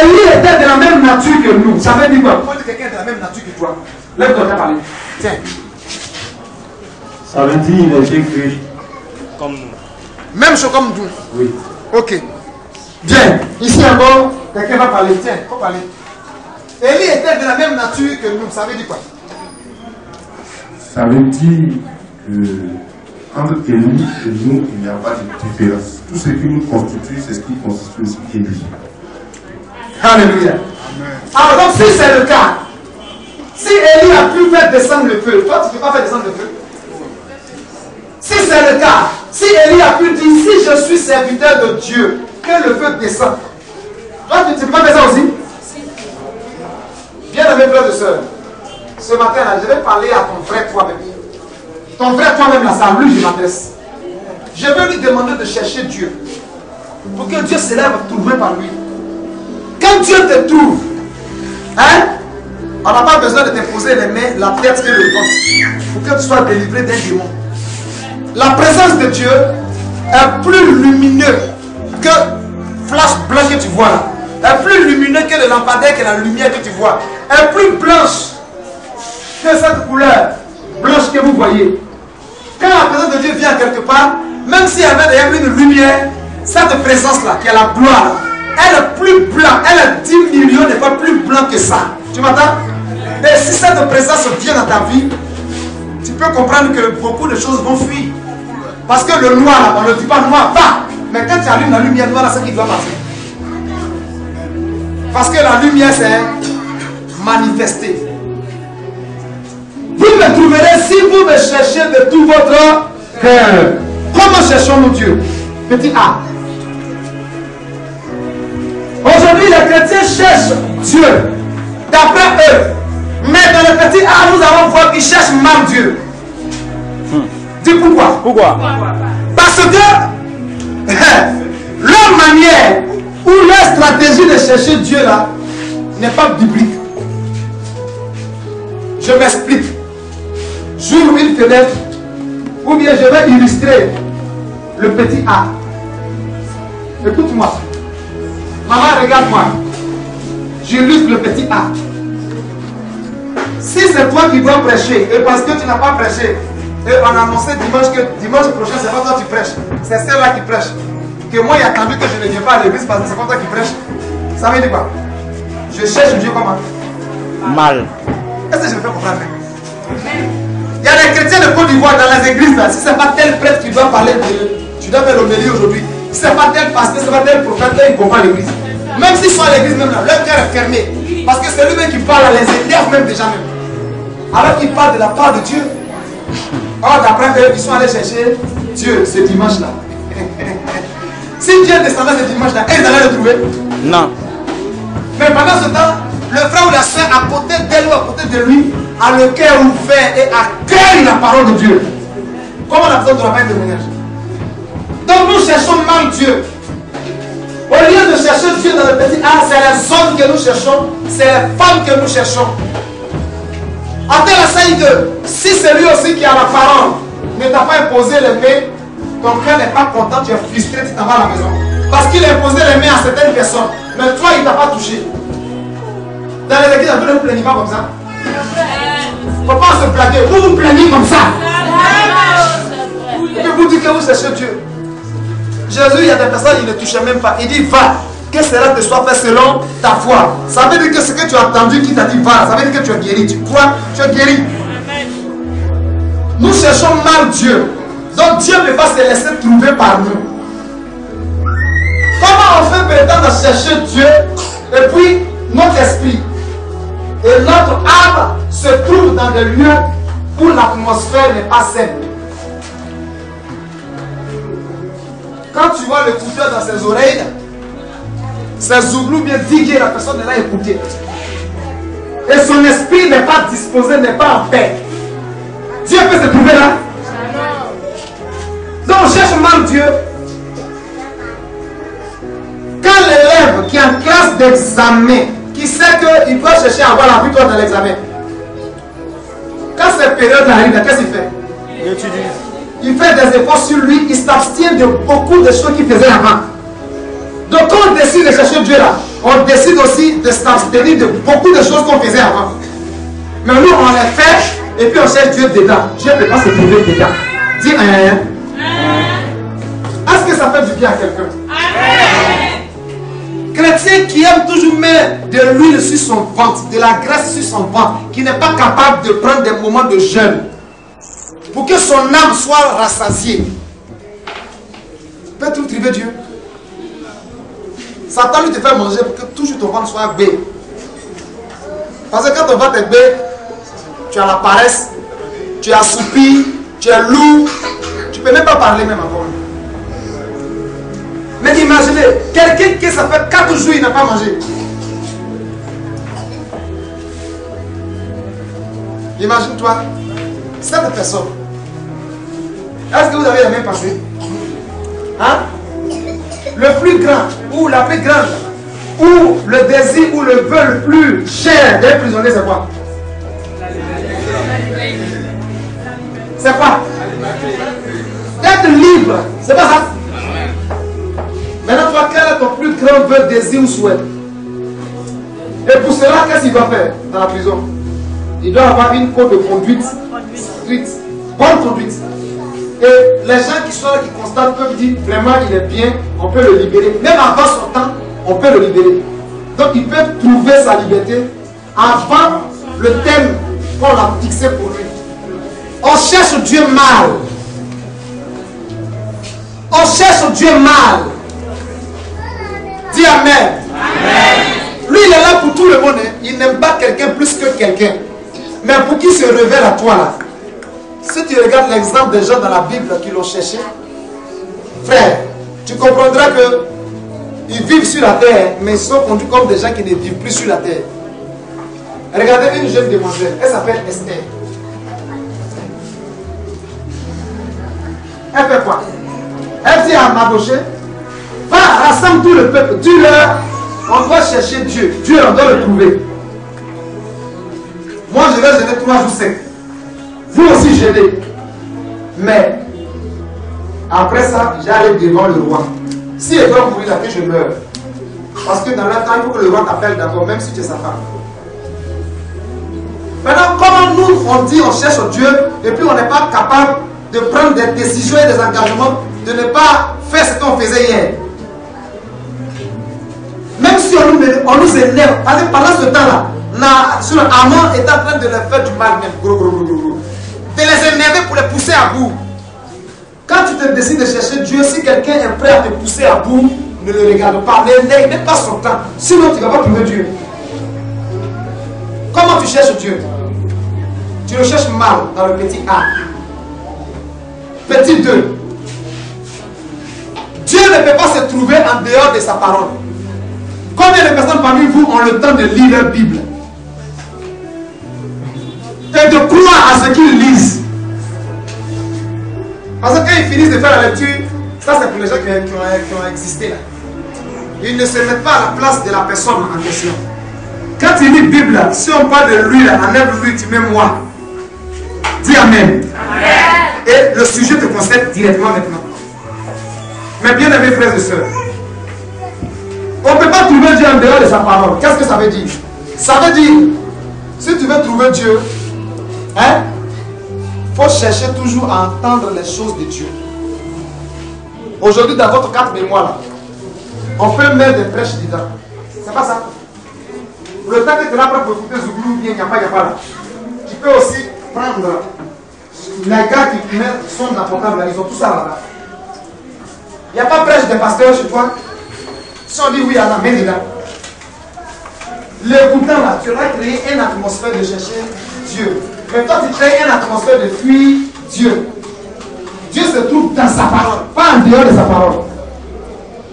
Élie était de la même nature que nous. Ça veut dire quoi? Pourquoi quelqu'un est de la même nature que toi? Lève-toi, t'as parlé. Tiens. Ça veut dire qu'il a été créé Comme nous. Même chose comme nous. Oui. Ok. Bien. Ici encore, quelqu'un va parler. Tiens, faut parler. Élie était de la même nature que nous. Ça veut dire quoi? Ça veut dire que entre Élie et nous, il n'y a pas de différence. Tout ce qui nous constitue, c'est ce qui constitue aussi Élie. Alléluia. Alors donc si c'est le cas, si Élie a pu faire descendre le feu, toi tu ne peux pas faire descendre le feu. Si c'est le cas, si Élie a pu dire, si je suis serviteur de Dieu, que le feu descend. Toi tu ne peux pas faire ça aussi? Bien aimé frères et sœurs, ce matin là, je vais parler à ton frère toi-même. Ton frère toi-même là, c'est à lui que je m'adresse. Je vais lui demander de chercher Dieu. Pour que Dieu se lève trouvé par lui. Quand Dieu te trouve, hein, on n'a pas besoin de te poser les mains, la tête et le ventre pour que tu sois délivré d'un démon. La présence de Dieu est plus lumineux que flash blanc que tu vois là. Elle est plus lumineux que le lampadaire, que la lumière que tu vois. Elle est plus blanche que cette couleur blanche que vous voyez. Quand la présence de Dieu vient quelque part, même s'il y avait derrière une lumière, cette présence-là, qui est la gloire, elle est plus blanche, elle est 10 millions de fois plus blanc que ça. Tu m'entends? Et si cette présence vient dans ta vie, tu peux comprendre que beaucoup de choses vont fuir. Parce que le noir, là, on ne dit pas noir, va. Mais quand tu allumes la lumière noire, c'est ce qui doit passer. Parce que la lumière, c'est manifester. Vous me trouverez si vous me cherchez de tout votre cœur. Comment cherchons-nous Dieu? Petit A. Aujourd'hui, les chrétiens cherchent Dieu d'après eux. Mais dans le petit A, nous allons voir qu'ils cherchent mal Dieu. Dis pourquoi? Pourquoi? Parce que leur manière ou leur stratégie de chercher Dieu là n'est pas biblique. Je m'explique. J'ouvre une fenêtre ou bien je vais illustrer le petit A. Écoute-moi. Maman, regarde-moi. J'illustre le petit A. Si c'est toi qui dois prêcher, et parce que tu n'as pas prêché, et on a annoncé dimanche que dimanche prochain, c'est pas toi qui prêches, c'est celle-là qui prêche. Que moi, il a attendu que je ne viens pas à l'église parce que c'est pas toi qui prêche. Ça veut dire quoi? Je cherche Dieu comment? Mal. Est-ce que je me fais comprendre? Il y a des chrétiens de Côte d'Ivoire dans les églises là. Si ce n'est pas tel prêtre qui doit parler de tu dois faire l'homélie aujourd'hui. Si ce n'est pas tel pasteur, si ce n'est pas tel prophète, ils ne vont pas à l'église. Même s'ils sont à l'église même là, leur cœur est fermé. Parce que c'est lui-même qui parle à les énerve même déjà même. Alors qu'il parle de la part de Dieu. Or d'après eux, ils sont allés chercher Dieu ce dimanche là. Si Dieu descendait ce dimanche là, ils allaient le trouver? Non. Mais pendant ce temps, le frère ou la soeur à côté d'elle ou à côté de lui a le cœur ouvert et accueille la parole de Dieu. Comment on a besoin de la main de témoignage? Donc nous cherchons mal Dieu. Au lieu de chercher Dieu dans le petit A, c'est les hommes que nous cherchons, c'est les femmes que nous cherchons. En tel enseigne que si c'est lui aussi qui a la parole, ne t'a pas imposé les mains, ton frère n'est pas content, tu es frustré, tu t'en vas à la maison. Parce qu'il a imposé les mains à certaines personnes, mais toi il ne t'a pas touché. Dans les églises, vous ne vous plaignez pas comme ça. Il ne faut pas se plaindre. Vous vous plaignez comme ça. Et vous dites que vous cherchez Dieu. Jésus, il y a des personnes, il ne touchait même pas. Il dit, va, que cela te soit fait selon ta foi. Ça veut dire que ce que tu as entendu qui t'a dit, va, ça veut dire que tu es guéri. Tu crois, tu es guéri. Nous cherchons mal Dieu. Donc Dieu ne va pas se laisser trouver par nous. Comment on fait prétendre à chercher Dieu et puis notre esprit et notre âme se trouve dans des lieux où l'atmosphère n'est pas saine? Quand tu vois le couteau dans ses oreilles, ses zouglous bien digués, la personne est là écoutée. Et son esprit n'est pas disposé, n'est pas en paix. Dieu peut se trouver là. Donc on cherche mal Dieu. Quand l'élève qui est en classe d'examen, qui sait qu'il doit chercher à avoir la victoire dans l'examen, quand cette période arrive, qu'est-ce qu'il fait? Il étudie. Il fait des efforts sur lui, il s'abstient de beaucoup de choses qu'il faisait avant. Donc quand on décide de chercher Dieu là, on décide aussi de s'abstenir de beaucoup de choses qu'on faisait avant. Mais nous on les fait et puis on cherche Dieu dedans. Dieu ne peut pas se trouver dedans. Dis est-ce que ça fait du bien à quelqu'un? Chrétien qui aime toujours mettre de l'huile sur son ventre, de la graisse sur son ventre, qui n'est pas capable de prendre des moments de jeûne pour que son âme soit rassasiée. Peut-tu trouver Dieu? Satan lui te fait manger pour que toujours ton ventre soit bé. Parce que quand ton ventre est bé, tu as la paresse, tu es assoupi, tu es lourd, tu ne peux même pas parler même encore. Mais imaginez, quelqu'un qui ça fait 4 jours, il n'a pas mangé. Imagine-toi, cette personne. Est-ce que vous avez la même pensée? Hein? Le plus grand, ou la plus grande, ou le désir, ou le vœu le plus cher des prisonniers, c'est quoi? C'est quoi? D'être libre, c'est pas ça? Maintenant, toi, quel est ton plus grand vœu, désir ou souhait? Et pour cela, qu'est-ce qu'il doit faire dans la prison? Il doit avoir une code de conduite stricte, bonne conduite. Et les gens qui sont là, qui constatent, peuvent dire vraiment il est bien, on peut le libérer. Même avant son temps, on peut le libérer. Donc ils peuvent trouver sa liberté avant le thème qu'on a fixé pour lui. On cherche Dieu mal. On cherche Dieu mal. Dis Amen. Amen. Lui, il est là pour tout le monde. Hein. Il n'aime pas quelqu'un plus que quelqu'un. Mais pour qui se révèle à toi là? Si tu regardes l'exemple des gens dans la Bible qui l'ont cherché, frère, tu comprendras que ils vivent sur la terre, mais ils sont conduits comme des gens qui ne vivent plus sur la terre. Regardez une jeune demoiselle, elle s'appelle Esther. Elle fait quoi? Elle dit à Mardochée, va, rassemble tout le peuple, dis-leur, on doit chercher Dieu. Dieu, on doit le trouver. Moi, je vais gêner 3 jours secs. Vous aussi gênez. Mais, après ça, j'allais devant le roi. Si il doit mourir, là, que je meurs. Parce que dans le temps, il faut que le roi t'appelle d'abord, même si tu es sa femme. Maintenant, comment nous, on dit, on cherche Dieu, et puis on n'est pas capable de prendre des décisions et des engagements, de ne pas faire ce qu'on faisait hier. Même si on nous énerve, parce que pendant ce temps-là, Amon est en train de leur faire du mal même, de les énerver pour les pousser à bout. Quand tu te décides de chercher Dieu, si quelqu'un est prêt à te pousser à bout, ne le regarde pas, n'aie pas son temps, sinon tu ne vas pas trouver Dieu. Comment tu cherches Dieu? Tu le cherches mal dans le petit A. Petit 2. Dieu ne peut pas se trouver en dehors de sa parole. Combien de personnes parmi vous ont le temps de lire leur Bible et de croire à ce qu'ils lisent? Parce que quand ils finissent de faire la lecture, ça c'est pour les gens qui ont existé là. Ils ne se mettent pas à la place de la personne en question. Quand tu lis Bible, si on parle de lui, enlève lui, tu mets moi. Dis Amen. Amen. Et le sujet te concerne directement maintenant. Mes bien-aimés frères et sœurs, on ne peut pas trouver Dieu en dehors de sa parole. Qu'est-ce que ça veut dire? Ça veut dire, si tu veux trouver Dieu, il faut chercher toujours à entendre les choses de Dieu. Aujourd'hui, dans votre carte mémoire, là, on peut mettre des flèches dedans. C'est pas ça. Le temps que tu es là pour écouter Zouglou, bien, Yapa, là. Tu peux aussi prendre les gars qui mettent son dans portable là, ils ont tout ça là-bas. Il n'y a pas prêche des pasteurs chez toi. Si on dit oui à la main là. L'écoutant là, tu auras créé une atmosphère de chercher Dieu. Mais toi, tu crées une atmosphère de fuir Dieu. Dieu se trouve dans sa parole, pas en dehors de sa parole.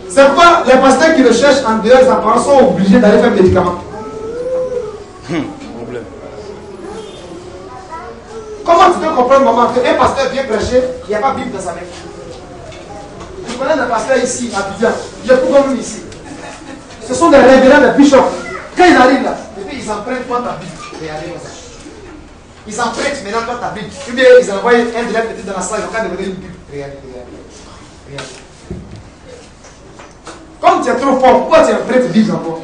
C'est pourquoi les pasteurs qui le cherchent en dehors de sa parole sont obligés d'aller faire médicaments. Comment tu peux comprendre, maman, qu'un pasteur vient prêcher, il n'y a pas de Bible dans sa main? Je connais un pasteur ici, à Abidjan, il y a tout comme lui ici. Ce sont des révérends, des bishops. Quand ils arrivent là, et puis ils empruntent toi ta Bible. Regardez ça. Ils empruntent maintenant toi ta Bible. Ou bien ils envoient un de leurs petits dans la salle, ils ont qu'à demander une Bible. Regardez. Comme tu es trop fort, pourquoi tu empruntes une Bible encore?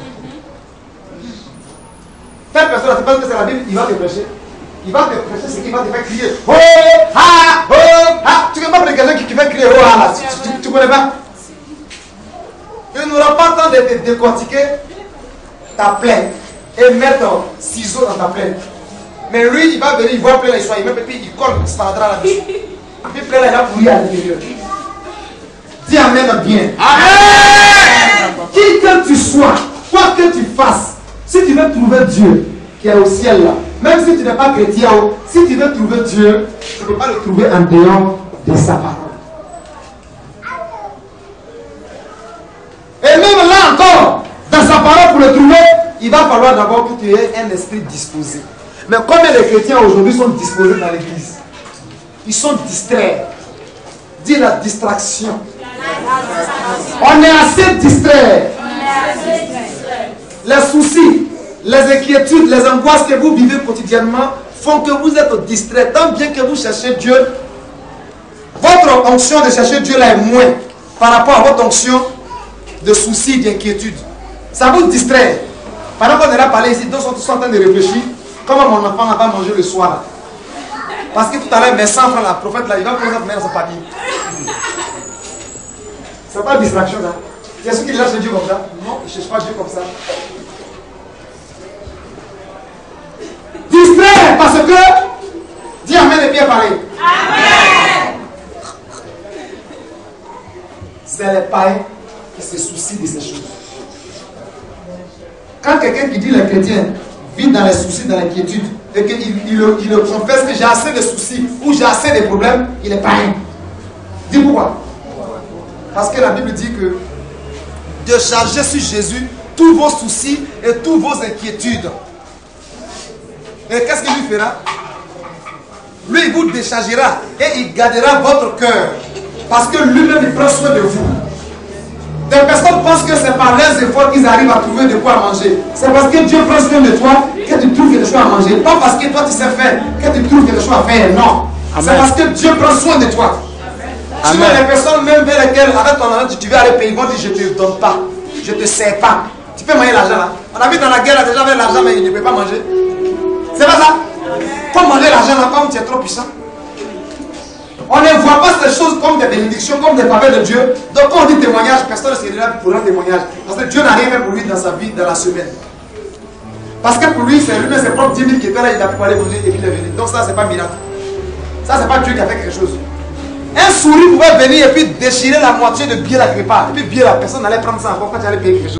Telle personne, tu penses que c'est la Bible, il va te prêcher. Il va te prêcher ce qu'il va te faire crier. Oh, ah, oh, ah. Tu ne connais pas quelqu'un qui fait crier oh, ah, là. Tu ne connais pas? Il n'aura pas le temps de décortiquer ta plaie et mettre ciseaux dans ta plaie. Mais lui, il va venir, il voit plaie là, il soit, il met puis il colle ce sparadrap là-dessus. Puis plaie là, il va pourrir à l'intérieur. Dis amen bien. Amen! Qui que tu sois, quoi que tu fasses, si tu veux trouver Dieu qui est au ciel là, même si tu n'es pas chrétien, si tu veux trouver Dieu, tu ne peux pas le trouver en dehors de sa parole. Et même là encore, dans sa parole pour le trouver, il va falloir d'abord que tu aies un esprit disposé. Mais combien de chrétiens aujourd'hui sont disposés dans l'église? Ils sont distraits. Dis la distraction. On est assez distraits. Les soucis, les inquiétudes, les angoisses que vous vivez quotidiennement font que vous êtes distraits. Tant bien que vous cherchez Dieu, votre onction de chercher Dieu là est moins par rapport à votre onction de soucis, d'inquiétudes. Ça vous distrait. Pendant qu'on est là parler ici, deux sont tous en train de réfléchir comment mon enfant va manger le soir là. Parce que tout à l'heure, mes 100 francs, la prophète là, il va prendre sa main dans sa famille. C'est pas distraction là. Il y a ceux qui cherchent Dieu comme ça. Non, ils ne cherchent pas Dieu comme ça. Distrait parce que dis amen et bien parler. Amen. C'est les païens qui se soucient de ces choses. Quand quelqu'un qui dit les chrétiens vit dans les soucis, dans l'inquiétude, et qu'il le confesse que j'ai assez de soucis ou j'ai assez de problèmes, il est païen. Dis pourquoi? Parce que la Bible dit que de charger sur Jésus tous vos soucis et toutes vos inquiétudes. Et qu'est-ce qu'il lui fera? Lui, il vous déchargera et il gardera votre cœur. Parce que lui-même, il prend soin de vous. Des personnes pensent que c'est par leurs efforts qu'ils arrivent à trouver de quoi manger. C'est parce que Dieu prend soin de toi que tu trouves quelque chose à manger. Pas parce que toi tu sais faire que tu trouves quelque chose à faire. Non. C'est parce que Dieu prend soin de toi. Sinon, les personnes même vers lesquelles, avec ton argent, tu veux aller payer, ils vont dire je ne te donne pas. Je ne te sers pas. Tu peux manger l'argent là. On a vu dans la guerre là, déjà avec l'argent, mais il ne peut pas manger. C'est pas ça? Faut manger l'argent là comme tu es trop puissant. On ne voit pas ces choses comme des bénédictions, comme des faveurs de Dieu. Donc quand on dit témoignage, personne ne sera là pour un témoignage. Parce que Dieu n'a rien fait pour lui dans sa vie, dans la semaine. Parce que pour lui, c'est lui-même ses propres 10 000 qui étaient là, il a pu aller manger et puis il est venu. Donc ça, c'est pas miracle. Ça, c'est pas Dieu qui a fait quelque chose. Un souris pouvait venir et puis déchirer la moitié de billet la prépa. Et puis billet la personne allait prendre ça encore quand tu allais payer quelque chose.